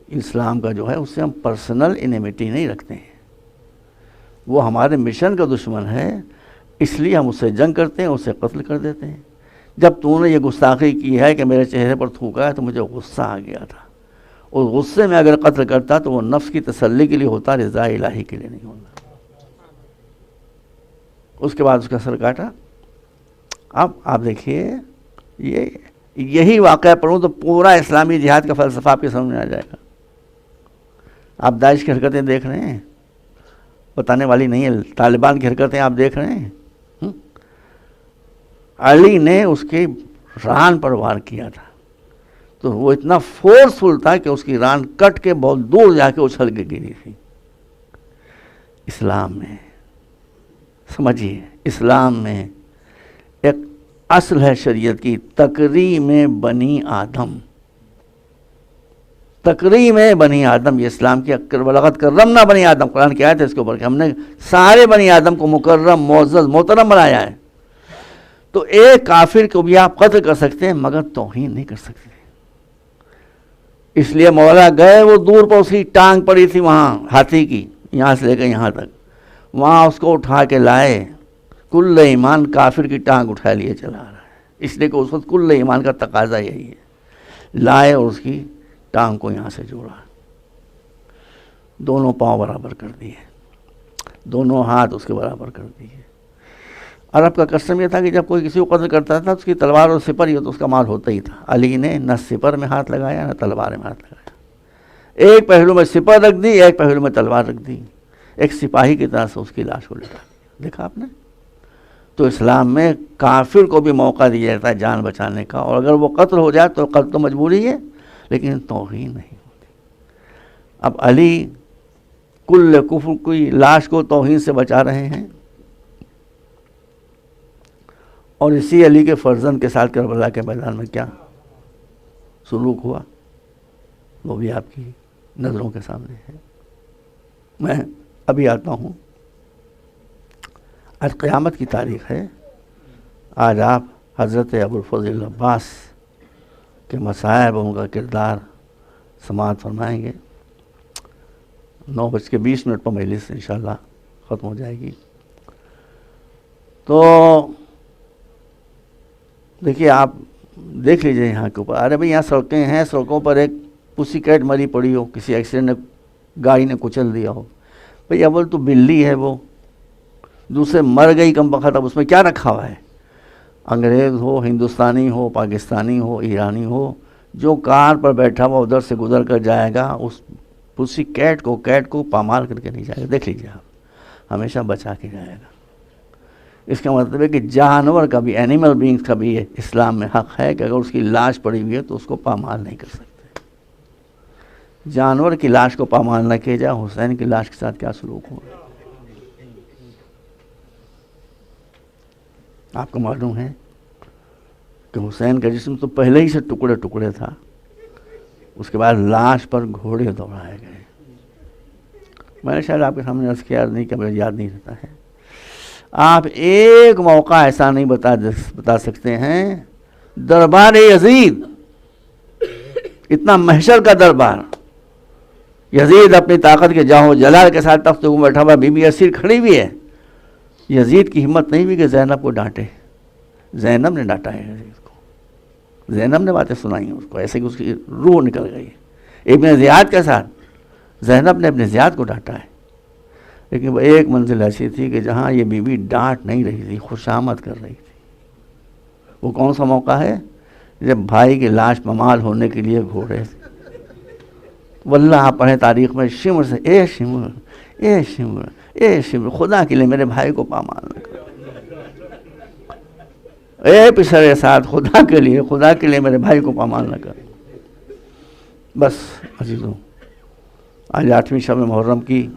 A: اسلام کا جو ہے اس سے ہم پرسنل انیمیٹی نہیں رکھتے ہیں, وہ ہمارے مشن کا دشمن ہے, اس لیے ہم اس سے جنگ کرتے ہیں, اسے قتل کر دیتے ہیں. جب تو نے یہ گستاخی کی ہے کہ میرے چہرے پر تھوکا ہے تو مجھے غصہ آ گیا تھا, اور غصے میں اگر قتل کرتا تو وہ نفس کی تسلی کے لیے ہوتا, رضا الہی کے لیے نہیں ہوتا. اس کے بعد اس کا سر کاٹا. اب آپ دیکھیے, یہی واقعہ پڑھوں تو پورا اسلامی جہاد کا فلسفہ آپ کے سامنے آ جائے گا. آپ داعش کی حرکتیں دیکھ رہے ہیں, بتانے والی نہیں ہے, طالبان کی حرکتیں آپ دیکھ رہے ہیں. علی نے اس کے ران پر وار کیا تھا تو وہ اتنا فورسفل تھا کہ اس کی ران کٹ کے بہت دور جا کے اچھل کے گری تھی. اسلام میں سمجھیے, اسلام میں ایک اصل ہے شریعت کی, تکریم بنی آدم, تکریم بنی آدم. یہ اسلام کی وَلَقَدْ كَرَّمْنَا بنی آدم, قرآن کی آیت ہے اس کے اوپر کہ ہم نے سارے بنی آدم کو مکرم, معزز, محترم بنایا ہے. تو ایک کافر کو بھی آپ قتل کر سکتے ہیں مگر توہین نہیں کر سکتے. اس لیے مولا گئے, وہ دور پر اس کی ٹانگ پڑی تھی وہاں ہاتھی کی, یہاں سے لے کے یہاں تک, وہاں اس کو اٹھا کے لائے. کل ایمان کافر کی ٹانگ اٹھا لیے چلا رہا ہے, اس لیے کہ اس وقت کل ایمان کا تقاضا یہی ہے. لائے اور اس کی ٹانگ کو یہاں سے جوڑا, دونوں پاؤں برابر کر دیے, دونوں ہاتھ اس کے برابر کر دیے. عرب کا کسٹم یہ تھا کہ جب کوئی کسی کو قتل کرتا تھا تو اس کی تلوار اور سپر یہ تو اس کا مال ہوتا ہی تھا. علی نے نہ سپر میں ہاتھ لگایا نہ تلوار میں ہاتھ لگایا, ایک پہلو میں سپر رکھ دی, ایک پہلو میں تلوار رکھ دی, ایک سپاہی کی طرح سے اس کی لاش کو لٹا دیا. دیکھا آپ نے؟ تو اسلام میں کافر کو بھی موقع دیا جاتا ہے جان بچانے کا, اور اگر وہ قتل ہو جائے تو قتل تو مجبوری ہے لیکن توہین نہیں ہوتی. اب علی کل کفر کی لاش کو توہین سے بچا رہے ہیں, اور اسی علی کے فرزند کے ساتھ کربلا کے میدان میں کیا سلوک ہوا وہ بھی آپ کی نظروں کے سامنے ہے. میں ابھی آتا ہوں, آج قیامت کی تاریخ ہے. آج آپ حضرت ابوالفضل عباس کے مصائب ان کا کردار سماعت فرمائیں گے. 9:20 پر مجلس انشاءاللہ ختم ہو جائے گی. تو دیکھیے, آپ دیکھ لیجئے یہاں کے اوپر. ارے بھائی یہاں سڑکیں ہیں, سڑکوں پر ایک پوسی کیٹ مری پڑی ہو, کسی ایکسیڈنٹ نے گاڑی نے کچل دیا ہو. بھئی اول تو بلی ہے وہ, دوسرے مر گئی کم بخت, اب اس میں کیا رکھا ہوا ہے؟ انگریز ہو, ہندوستانی ہو, پاکستانی ہو, ایرانی ہو, جو کار پر بیٹھا ہوا ادھر سے گزر کر جائے گا اس پوسی کیٹ کو پامال کر کے نہیں جائے گا. دیکھ لیجیے آپ, ہمیشہ بچا کے جائے گا. اس کا مطلب ہے کہ جانور کا بھی, اینیمل بینگز کا بھی اسلام میں حق ہے کہ اگر اس کی لاش پڑی ہوئی ہے تو اس کو پامال نہیں کر سکتے. جانور کی لاش کو پامال نہ کیا جائے. حسین کی لاش کے ساتھ کیا سلوک ہوا آپ کو معلوم ہے کہ حسین کا جسم تو پہلے ہی سے ٹکڑے ٹکڑے تھا, اس کے بعد لاش پر گھوڑے دوڑائے گئے. میں نے شاید آپ کے سامنے عرض کیا نہیں کہ مجھے یاد نہیں رہتا ہے. آپ ایک موقع ایسا نہیں بتا سکتے ہیں, دربار یزید, اتنا محشر کا دربار, یزید اپنی طاقت کے جاہو جلال کے ساتھ تخت کو بیٹھا ہوا, بی بی اسیر کھڑی ہوئی ہے. یزید کی ہمت نہیں ہوئی کہ زینب کو ڈانٹے. زینب نے ڈانٹا ہے یزید کو, زینب نے باتیں سنائی ہیں اس کو, ایسے کہ اس کی روح نکل گئی. ابن زیاد کے ساتھ زینب نے ابن زیاد کو ڈانٹا ہے, لیکن وہ ایک منزل ایسی تھی کہ جہاں یہ بیوی ڈانٹ نہیں رہی تھی, خوشامد کر رہی تھی. وہ کون سا موقع ہے؟ جب بھائی کی لاش پامال ہونے کے لیے گھوڑے, واللہ آپ پڑھیں تاریخ میں, شمر سے اے شمر اے شمر اے شمر, خدا کے لیے میرے بھائی کو پامال نہ کر, اے پسر ساتھ, خدا کے لیے میرے بھائی کو پامال نہ کر. بس عزیزوں, آج 8ویں شب محرم کی,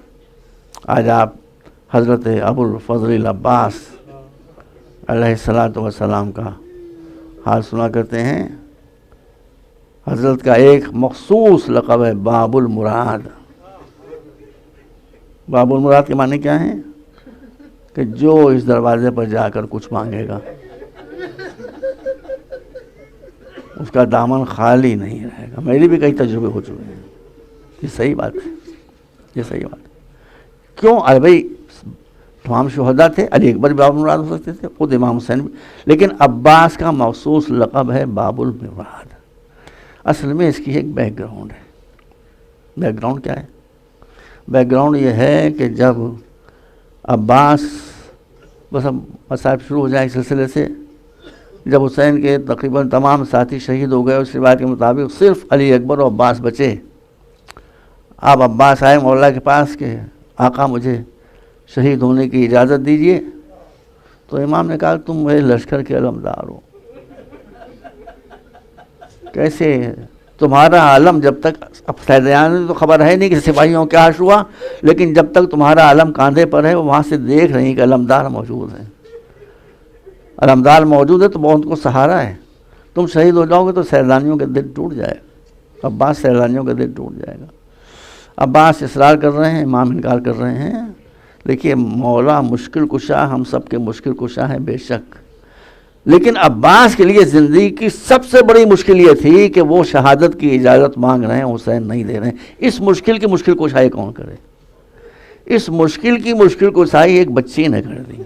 A: آج آپ حضرت ابوالفضل العباس علیہ الصلاۃ والسلام کا حال سنا کرتے ہیں. حضرت کا ایک مخصوص لقب ہے باب المراد. باب المراد کے معنی کیا ہیں؟ کہ جو اس دروازے پر جا کر کچھ مانگے گا اس کا دامن خالی نہیں رہے گا. میری بھی کئی تجربے ہو چکے ہیں. یہ صحیح بات ہے, یہ صحیح بات ہے. کیوں؟ ارے بھائی تمام شہداء تھے, علی اکبر بھی باب المراد ہو سکتے تھے, خود امام حسین بھی, لیکن عباس کا مخصوص لقب ہے باب المراد. اصل میں اس کی ایک بیک گراؤنڈ ہے. بیک گراؤنڈ کیا ہے؟ بیک گراؤنڈ یہ ہے کہ جب عباس بس اب مصائب شروع ہو جائے اس سلسلے سے, جب حسین کے تقریباً تمام ساتھی شہید ہو گئے, اس روایت کے مطابق صرف علی اکبر اور عباس بچے. اب عباس آئے مولا کے پاس کہ آقا مجھے شہید ہونے کی اجازت دیجیے. تو امام نے کہا تم میرے لشکر کے علمدار ہو. کیسے؟ تمہارا علم جب تک, اب سیدیان تو خبر ہے نہیں کہ سپاہیوں کیا حشر ہوا, لیکن جب تک تمہارا علم کاندھے پر ہے وہ وہاں سے دیکھ رہی ہیں کہ علمدار موجود ہے. علمدار موجود ہے تو بہت کو سہارا ہے. تم شہید ہو جاؤ گے تو سیلانیوں کے دل ٹوٹ جائے گا. عباس سیلانیوں کا دل ٹوٹ جائے گا. عباس اصرار کر رہے ہیں, امام انکار کر رہے ہیں. دیکھیے مولا مشکل کشا, ہم سب کے مشکل کشا ہیں بے شک, لیکن عباس کے لیے زندگی کی سب سے بڑی مشکل یہ تھی کہ وہ شہادت کی اجازت مانگ رہے ہیں, حسین نہیں دے رہے ہیں. اس مشکل کی مشکل کشائی کون کرے؟ اس مشکل کی مشکل کشائی ایک بچی نے کر دی.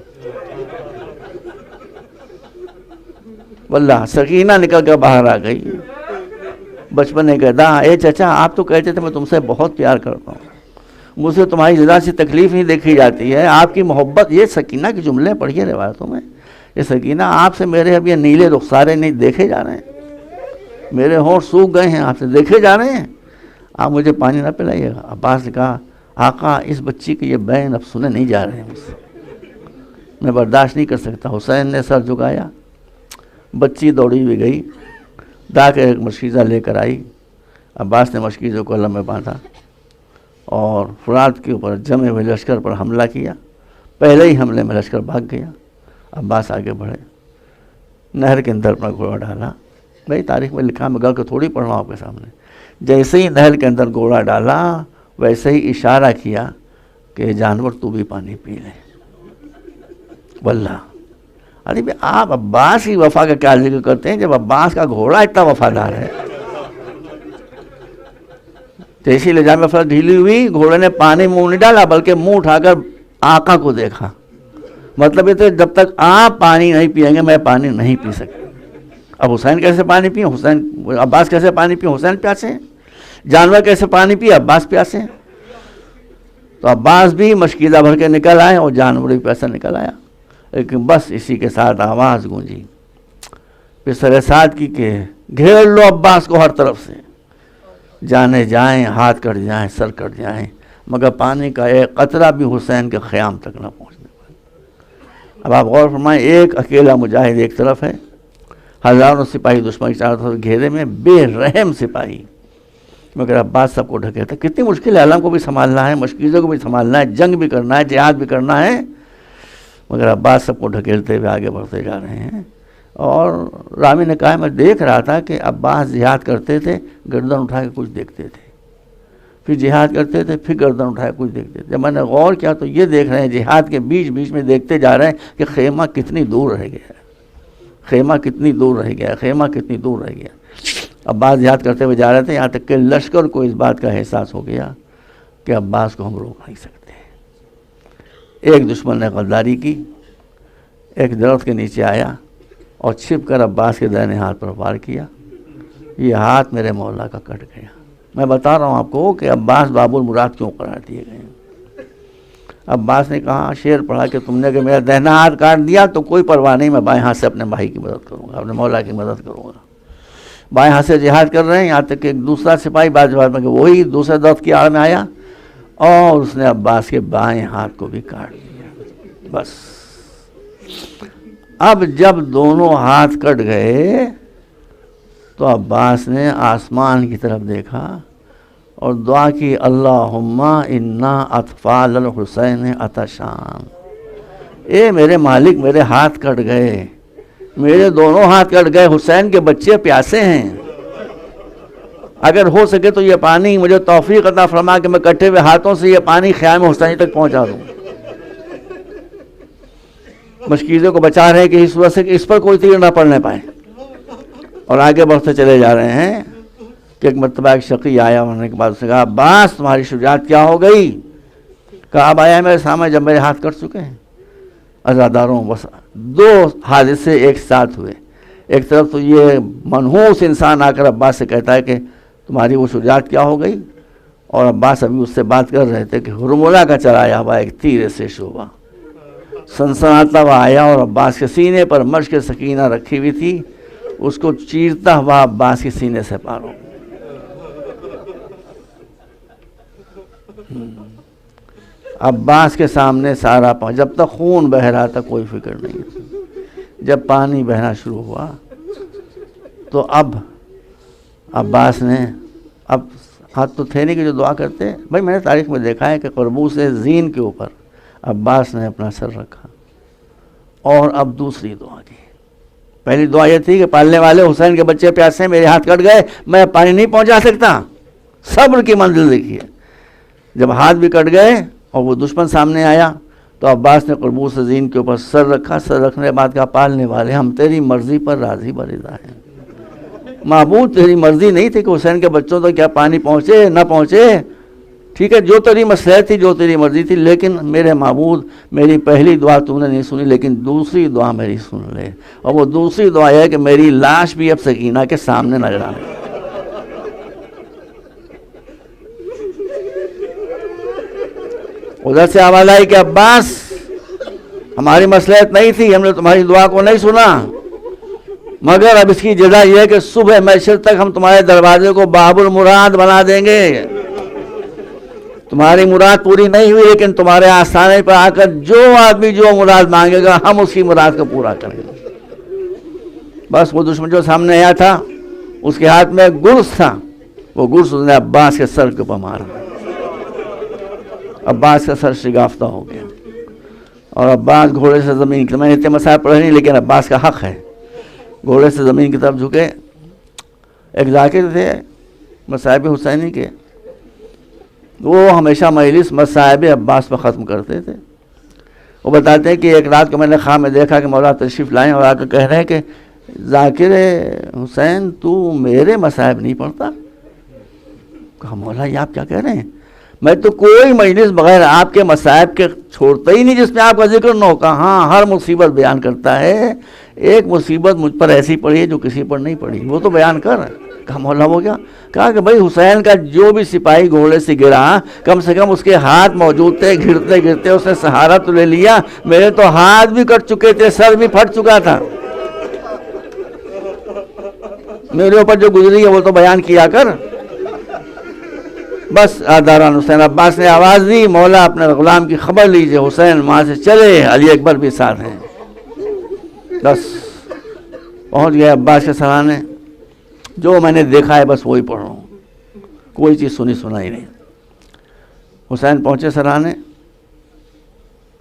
A: واللہ سکینہ نکل کر باہر آ گئی. بچپن نے کہا اے چچا آپ تو کہتے تھے میں تم سے بہت پیار کرتا ہوں, مجھ سے تمہاری ذرا سی تکلیف نہیں دیکھی جاتی ہے, آپ کی محبت. یہ سکینہ کے جملے پڑھیے روایتوں میں, یہ سکینہ آپ سے میرے اب یہ نیلے رخسارے نہیں دیکھے جا رہے ہیں, میرے ہونٹ سوکھ گئے ہیں, آپ سے دیکھے جا رہے ہیں, آپ مجھے پانی نہ پلائیے گا. عباس نے کہا آقا اس بچی کے یہ بین اب سنے نہیں جا رہے ہیں مجھ سے, میں برداشت نہیں کر سکتا. حسین نے سر جھکایا, بچی دوڑی ہوئی گئی, دا کے ایک مشکیزہ لے کر آئی. عباس نے مشکیزوں کو علم میں باندھا اور فرات کے اوپر جمے ہوئے لشکر پر حملہ کیا. پہلے ہی حملے میں لشکر بھاگ گیا. عباس آگے بڑھے, نہر کے اندر اپنا گھوڑا ڈالا. بھائی تاریخ میں لکھا, میں گل کے تھوڑی پڑھ رہا ہوں آپ کے سامنے. جیسے ہی نہر کے اندر گھوڑا ڈالا ویسے ہی اشارہ کیا کہ جانور تو بھی پانی پی لے. واللہ ارے بھائی آپ عباس کی وفا کا کیا ذکر کرتے ہیں جب عباس کا گھوڑا اتنا وفادار ہے. جیسی لے جانے میں ڈھیلی ہوئی, گھوڑے نے پانی منہ نہیں ڈالا بلکہ منہ اٹھا کر آقا کو دیکھا. مطلب یہ تو جب تک آپ پانی نہیں پئیں گے میں پانی نہیں پی سکتا. اب حسین کیسے پانی پئیں؟ عباس کیسے پانی پئیں؟ حسین پیاسے ہیں. جانور کیسے پانی پیے؟ عباس پیاسے ہیں. تو عباس بھی مشکیزہ بھر کے نکل آئے اور جانور بھی پیسہ نکل آیا. لیکن بس اسی کے ساتھ آواز گونجی پھر سر ساتھ کی کہ گھیر لو عباس کو ہر طرف سے, جانے جائیں, ہاتھ کٹ جائیں, سر کٹ جائیں, مگر پانی کا ایک قطرہ بھی حسین کے خیام تک نہ پہنچنے پائے. اب آپ غور فرمائیں, ایک اکیلا مجاہد ایک طرف ہے, ہزاروں سپاہی دشمن کے چاروں طرف گھیرے میں, بے رحم سپاہی, مگر عباس سب کو ڈھکے تھے. کتنی مشکل ہے, علم کو بھی سنبھالنا ہے, مشکیزوں کو بھی سنبھالنا ہے, جنگ بھی کرنا ہے, جہاد بھی کرنا ہے, مگر عباس سب کو ڈھکیلتے ہوئے آگے بڑھتے جا رہے ہیں. اور رامی نے کہا میں دیکھ رہا تھا کہ عباس جہاد کرتے تھے گردن اٹھا کے کچھ دیکھتے تھے, پھر جہاد کرتے تھے پھر گردن اٹھا کے کچھ دیکھتے تھے. جب میں نے غور کیا تو یہ دیکھ رہے ہیں جہاد کے بیچ بیچ میں دیکھتے جا رہے ہیں کہ خیمہ کتنی دور رہ گیا ہے, خیمہ کتنی دور رہ گیا, خیمہ کتنی دور رہ گیا. عباس جہاد کرتے ہوئے جا رہے تھے, یہاں تک کہ لشکر کو اس بات کا احساس ہو گیا کہ عباس کو ہم روک نہیں سکتے. ایک دشمن نے غداری کی, ایک درخت کے نیچے آیا اور چھپ کر عباس کے دائیں ہاتھ پر وار کیا. یہ ہاتھ میرے مولا کا کٹ گیا. میں بتا رہا ہوں آپ کو کہ عباس باب المراد کیوں قرار دیے گئے ہیں. عباس نے کہا, شعر پڑھا کہ تم نے کہ میرا دہنا ہاتھ کاٹ دیا تو کوئی پرواہ نہیں, میں بائیں ہاتھ سے اپنے بھائی کی مدد کروں گا, اپنے مولا کی مدد کروں گا. بائیں ہاتھ سے جہاد کر رہے ہیں, یہاں تک کہ ایک دوسرا سپاہی بعد جواب میں کہ وہی دوسرے درخت کی آڑ میں آیا اور اس نے عباس کے بائیں ہاتھ کو بھی کاٹ دیا. بس اب جب دونوں ہاتھ کٹ گئے تو عباس نے آسمان کی طرف دیکھا اور دعا کی اللہم انا اطفال الحسین عطشان، اے میرے مالک میرے ہاتھ کٹ گئے، میرے دونوں ہاتھ کٹ گئے، حسین کے بچے پیاسے ہیں، اگر ہو سکے تو یہ پانی مجھے توفیق عطا فرما کہ میں کٹے ہوئے ہاتھوں سے یہ پانی خیام حسینی تک پہنچا دوں۔ مشکیزے کو بچا رہے ہیں کہ اس وجہ سے کہ اس پر کوئی تیر نہ پڑنے پائے، اور آگے بڑھتے چلے جا رہے ہیں کہ ایک مرتبہ ایک شقی آیا، ہونے کے بعد اس نے کہا عباس تمہاری شجاعت کیا ہو گئی؟ کہا اب آیا میرے سامنے جب میرے ہاتھ کٹ چکے ہیں۔ عزاداروں بس دو حادثے ایک ساتھ ہوئے، ایک طرف تو یہ منحوس انسان آ کر عباس سے کہتا ہے کہ تمہاری وہ شجاعت کیا ہو گئی، اور عباس ابھی اس سے بات کر رہے تھے کہ ہرملہ کا چلایا ہوا ایک تیر سے شعبہ سنسناتا ہوا آیا اور عباس کے سینے پر مشک سکینہ رکھی ہوئی تھی، اس کو چیرتا ہوا عباس کے سینے سے پار ہو۔ عباس کے سامنے سارا جب تک خون بہ رہا تھا کوئی فکر نہیں تھی، جب پانی بہنا شروع ہوا تو اب عباس نے، اب ہاتھ تو تھے نہیں کہ جو دعا کرتے، بھائی میں نے تاریخ میں دیکھا ہے کہ قربوس زین کے اوپر عباس نے اپنا سر رکھا اور اب دوسری دعا کی۔ پہلی دعا یہ تھی کہ پالنے والے حسین کے بچے پیاسے ہیں، میرے ہاتھ کٹ گئے، میں پانی نہیں پہنچا سکتا، صبر کی منزل دیکھیے۔ جب ہاتھ بھی کٹ گئے اور وہ دشمن سامنے آیا تو عباس نے قربوس زین کے اوپر سر رکھا، سر رکھنے کے بعد کہا پالنے والے ہم تیری مرضی پر راضی برضا ہیں، معبود تیری مرضی نہیں تھی کہ حسین کے بچوں تک کیا پانی پہنچے نہ پہنچے، ٹھیک ہے جو تیری مصلحت تھی جو تیری مرضی تھی، لیکن میرے معبود میری پہلی دعا تو نے نہیں سنی، لیکن دوسری دعا میری سن لے، اور وہ دوسری دعا یہ ہے کہ میری لاش بھی اب سکینہ کے سامنے نظر آئے۔ ادھر سے آواز آئی کہ عباس ہماری مصلحت نہیں تھی، ہم نے تمہاری دعا کو نہیں سنا، مگر اب اس کی جزا یہ ہے کہ صبح محشر تک ہم تمہارے دروازے کو باب المراد بنا دیں گے، تمہاری مراد پوری نہیں ہوئی لیکن تمہارے آستانے پر آ کر جو آدمی جو مراد مانگے گا ہم اس کی مراد کو پورا کریں گے۔ بس وہ دشمن جو سامنے آیا تھا اس کے ہاتھ میں گرز تھا، وہ گرز اس نے عباس کے سر کے اوپر مارا، عباس کا سر شگافتہ ہو گیا، اور عباس گھوڑے سے زمین کی، میں نے اتنے مسائل پڑھے نہیں لیکن عباس کا حق ہے، گھوڑے سے زمین کی طرف جھکے۔ ایک ذاکر تھے مصائب حسینی کے، وہ ہمیشہ مجلس مصائب عباس پر ختم کرتے تھے۔ وہ بتاتے ہیں کہ ایک رات کو میں نے خواب میں دیکھا کہ مولا تشریف لائیں اور آ کر کہہ رہے ہیں کہ ذاکر حسین تو میرے مصائب نہیں پڑھتا۔ کہا مولا یہ آپ کیا کہہ رہے ہیں، میں تو کوئی مجلس بغیر آپ کے مصائب کے چھوڑتا ہی نہیں جس میں آپ کا ذکر نہ ہو۔ کہا ہاں ہر مصیبت بیان کرتا ہے، ایک مصیبت مجھ پر ایسی پڑی ہے جو کسی پر نہیں پڑی، وہ تو بیان کر۔ کہا مولا وہ کیا؟ کہا کہ بھائی حسین کا جو بھی سپاہی گھوڑے سے گرا کم سے کم اس کے ہاتھ موجود تھے، گرتے گرتے اس نے سہارا تو لے لیا، میرے تو ہاتھ بھی کٹ چکے تھے، سر بھی پھٹ چکا تھا، میرے اوپر جو گزری ہے وہ تو بیان کیا کر۔ بس آداران حسین عباس نے آواز دی مولا اپنے غلام کی خبر لیجئے، حسین وہاں سے چلے، علی اکبر بھی ساتھ ہیں۔ بس پہنچ گئے عباس کے سرانے، جو میں نے دیکھا ہے بس وہی پڑھ رہا ہوں، کوئی چیز سنی سنائی نہیں۔ حسین پہنچے سرانے،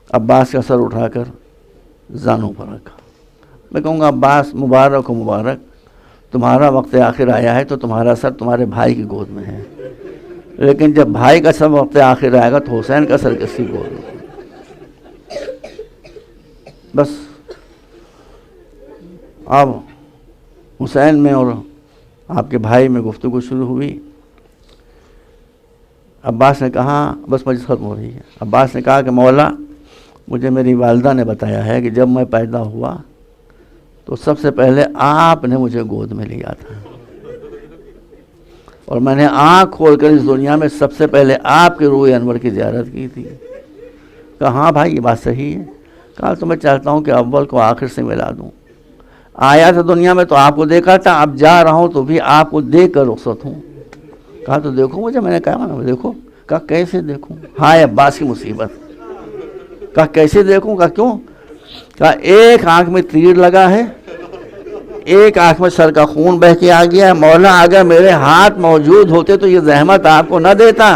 A: عباس کا سر اٹھا کر زانوں پر رکھا۔ میں کہوں گا عباس مبارک و مبارک، تمہارا وقت آخر آیا ہے تو تمہارا سر تمہارے بھائی کی گود میں ہے، لیکن جب بھائی کا سر وقت آخر آئے گا تو حسین کا سر کس کی گود میں؟ بس اب حسین میں اور آپ کے بھائی میں گفتگو شروع ہوئی۔ عباس نے کہا، بس مجلس ختم ہو رہی ہے، عباس نے کہا کہ مولا مجھے میری والدہ نے بتایا ہے کہ جب میں پیدا ہوا تو سب سے پہلے آپ نے مجھے گود میں لیا تھا، اور میں نے آنکھ کھول کر اس دنیا میں سب سے پہلے آپ کے روح انور کی زیارت کی تھی۔ کہا ہاں بھائی یہ بات صحیح ہے۔ کہا تو میں چاہتا ہوں کہ اول کو آخر سے ملا دوں، آیا تھا دنیا میں تو آپ کو دیکھا تھا، اب جا رہا ہوں تو بھی آپ کو دیکھ کر رخصت ہوں۔ کہا تو دیکھو مجھے، میں نے کہا دیکھو۔ کہا کیسے دیکھوں؟ ہائے عباس کی مصیبت۔ کہا کیسے دیکھوں؟ کہا کیوں؟ کہا ایک آنکھ میں تیر لگا ہے، ایک آنکھ میں سر کا خون بہ کے آ گیا. مولا اگر میرے ہاتھ موجود ہوتے تو یہ زحمت آپ کو نہ دیتا.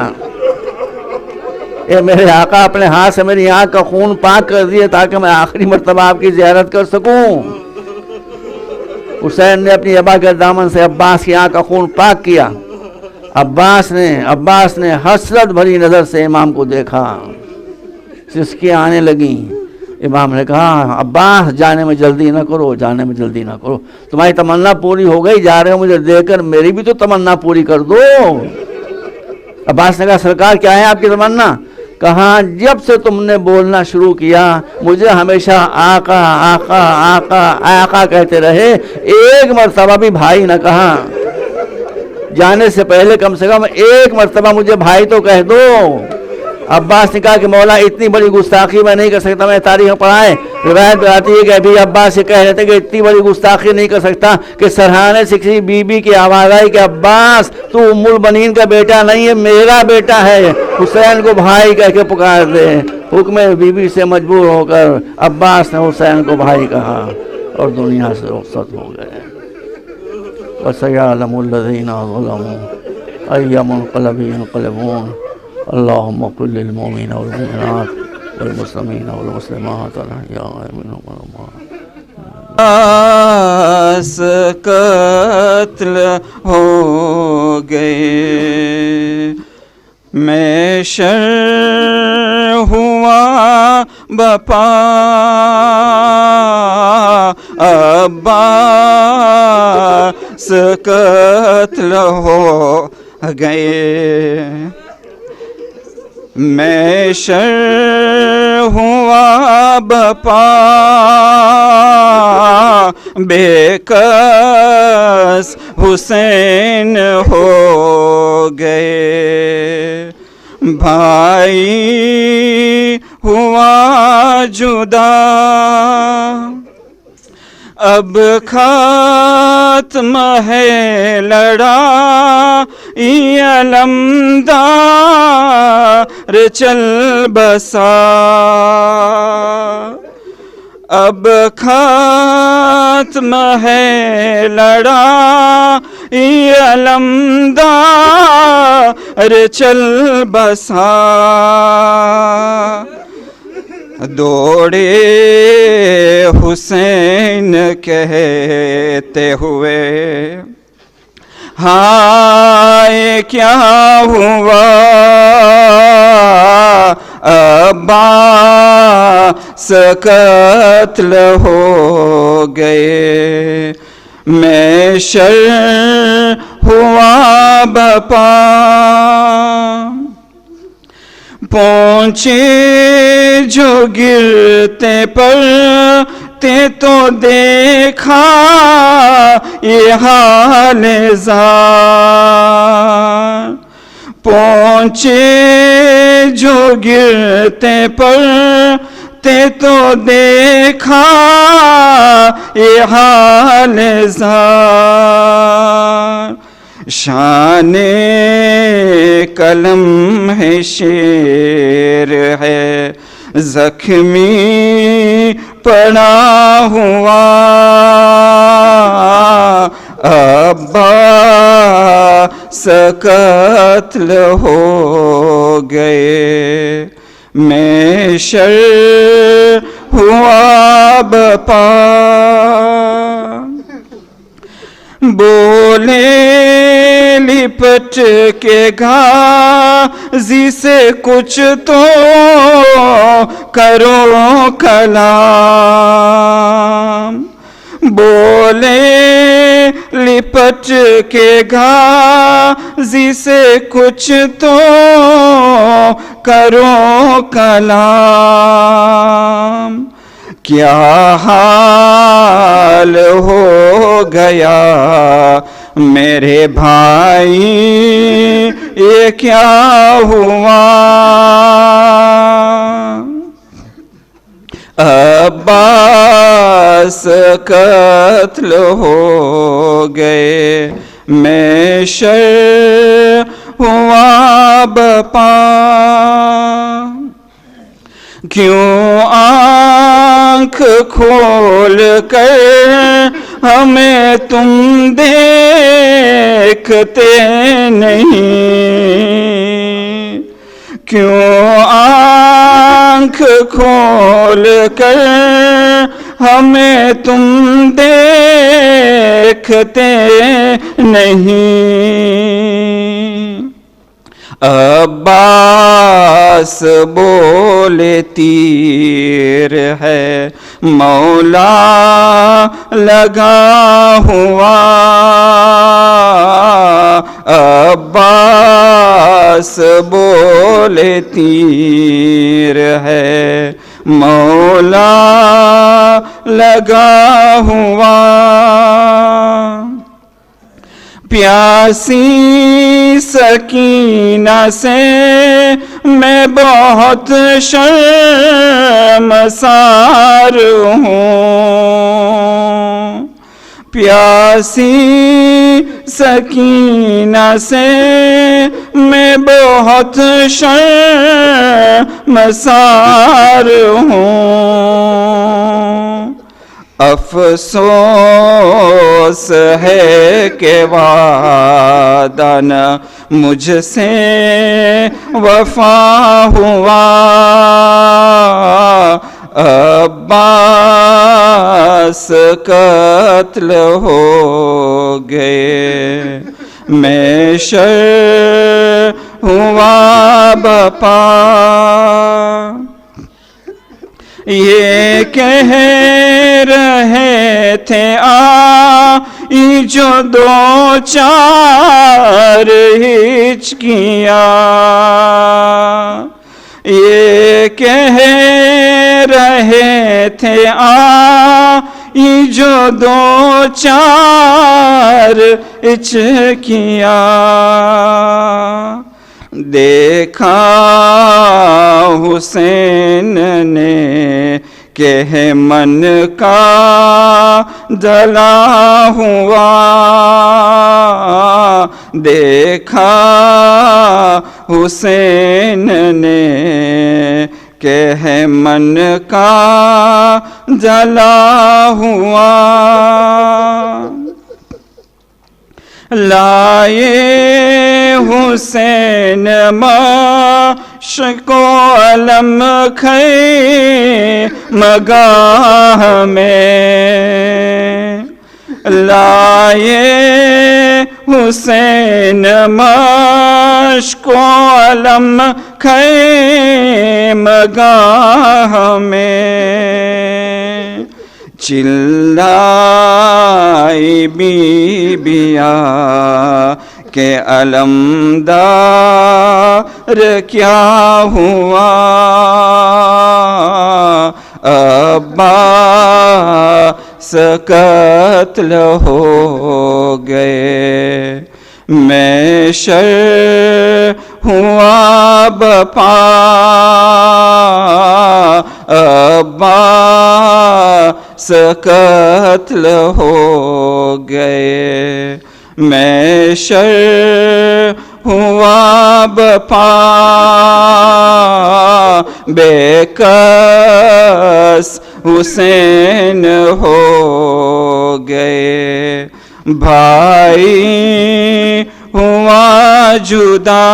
A: اے میرے آقا اپنے ہاتھ سے میری آنکھ کا خون پاک کر دیے تاکہ میں آخری مرتبہ آپ کی زیارت کر سکوں. حسین نے اپنی ابا کے دامن سے عباس کی آنکھ کا خون پاک کیا. عباس نے حسرت بھری نظر سے امام کو دیکھا. سسکیاں آنے لگیں. امام نے کہا عباس جانے میں جلدی نہ کرو، جانے میں جلدی نہ کرو. تمہاری تمنا پوری ہو گئی، جا رہے ہو مجھے دے کر میری بھی تو تمنا پوری کر دو. عباس نے کہا سرکار کیا ہے آپ کی تمنا؟ کہا جب سے تم نے بولنا شروع کیا مجھے ہمیشہ آقا آقا آقا آقا کہتے رہے، ایک مرتبہ بھی بھائی نہ کہا. جانے سے پہلے کم سے کم ایک مرتبہ مجھے بھائی تو کہہ دو. عباس نے کہا کہ مولا اتنی بڑی گستاخی میں نہیں کر سکتا. میں تاریخ میں پڑھا ہے، روایت آتی ہے کہ ابھی عباس سے کہہ رہے تھے کہ اتنی بڑی گستاخی نہیں کر سکتا کہ سرحانے سے کسی بی بی کی آواز آئی کہ عباس تو ام البنین کا بیٹا نہیں ہے، میرا بیٹا ہے، حسین کو بھائی کہہ کے پکار دے. حکم بی بی سے مجبور ہو کر عباس نے حسین کو بھائی کہا اور دنیا سے رخصت ہو گئے. وَسَيَعْلَمُ الَّذِينَ ظَلَمُوا أَيَّ مُنقَلَبٍ يَنقَلِبُونَ. اللهم قل للمؤمنين والمؤمنات والمسلمين والمسلمات الأحياء منهم والأموات.
C: عباس قتل ہو گئے، میں شر ہوا بپا، عباس قتل ہو گئے، میں شر ہوا بپا، بے کس حسین ہو گئے، بھائی ہوا جدا، اب ختم ہے لڑائی علمدار چل بسا، اب ختم ہے لڑائی علمدار چل بسا، دوڑے حسین کہتے ہوئے، ہائے کیا ہوا عباس قتل ہو گئے، میں شر ہوا بپا، پہنچے جو گرتے پڑتے تو دیکھا یہ حال زار، پہنچے جو گرتے پڑتے تو دیکھا یہ حال زار، شان قلم ہے شیر ہے زخمی پڑا ہوا، عباس قتل ہو گئے، میں شر ہوا بپا، بولے لپٹ کے غازی سے کچھ تو کرو کلام، بولے لپٹ کے غازی سے کچھ تو کرو کلام، کیا حال ہو گیا میرے بھائی یہ کیا ہوا، عباس قتل ہو گئے، میں شر ہوا بپا، کیوں آنکھ کھول کر ہمیں تم دیکھتے نہیں؟ کیوں آنکھ کھول کر ہمیں تم دیکھتے نہیں؟ عباس بولے تیر ہے مولا لگا ہوا، عباس بولے تیر ہے مولا لگا ہوا، پیاسی سکینہ سے میں بہت شرمسار ہوں، پیاسی سکینہ سے میں بہت شرمسار ہوں، افسوس ہے کہ وعدہ نہ مجھ سے وفا ہوا، عباس قتل ہو گئے میں شر ہوا بپا، یہ کہہ رہے تھے آئی جو دو چار ہچکیاں، یہ کہہ رہے تھے آئی جو دو چار ہچکیاں، دیکھا حسین نے کہ من کا جلا ہوا، دیکھا حسین نے کہ من کا جلا ہوا، لائے حسین مشک و علم خیمگاہ میں، لائے حسین مشک و علم خیمگاہ میں، چلائی بی بیاں کہ علمدار کیا ہوا، عباس قتل ہو گئے میں شر ہوا بپا، عباس قتل ہو گئے میں شر ہوا بپا، بے کس حسین ہو گئے بھائی ہوا جدا،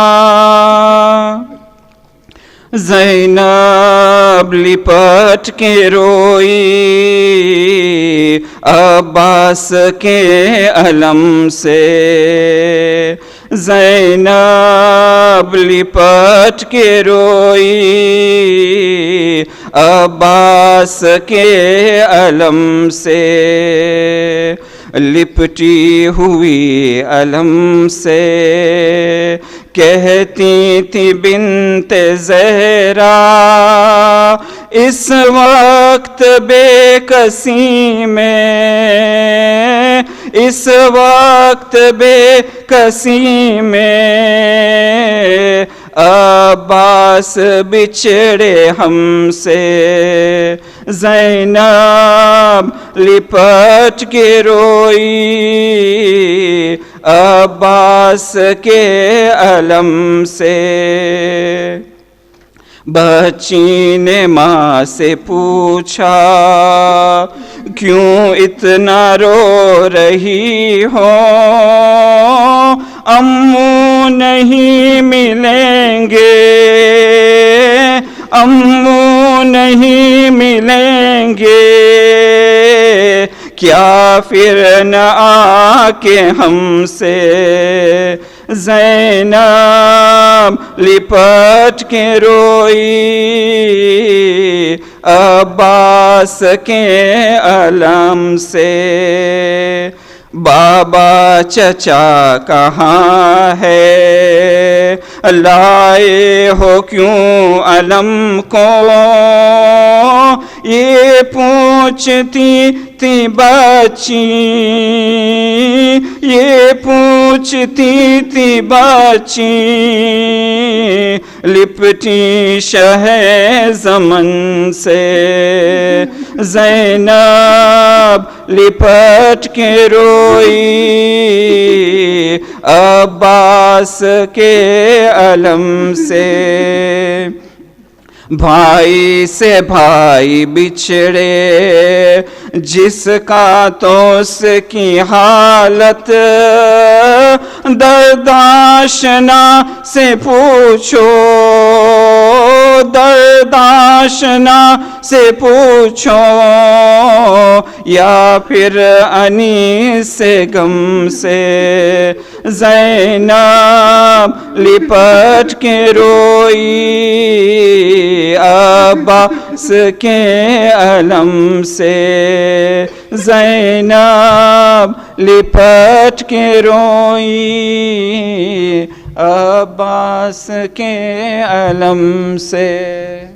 C: زینب لپٹ کے روئی عباس کے علم سے، زینب لپٹ کے روئی عباس کے علم سے، لپٹی ہوئی علم سے کہتی تھی بنت زہرا، اس وقت بے کسی میں، اس وقت بے کسی میں، عباس بچھڑے ہم سے، زینب لپٹ کے روئی عباس کے علم سے، بچی نے ماں سے پوچھا کیوں اتنا رو رہی ہو؟ امّو نہیں ملیں گے، امّو نہیں ملیں گے، کیا پھر نہ آ کے ہم سے؟ زینب لپٹ کے روئی عباس کے علم سے، بابا چچا کہاں ہے؟ لائے ہو کیوں علم کو؟ یہ پوچھتی تھی بچی، یہ پوچھتی تھی بچی، لپٹی شہ زمن سے، زینب لپٹ کے روئی عباس کے علم سے۔ بھائی سے بھائی بچھڑے، جس کا تو اس کی حالت درد آشنا سے پوچھو، درد آشنا سے پوچھو، یا پھر انیس سے غم سے۔ زینب لپٹ کے روئی عباس کے علم سے، زینب لپٹ کے روئی عباس کے علم سے۔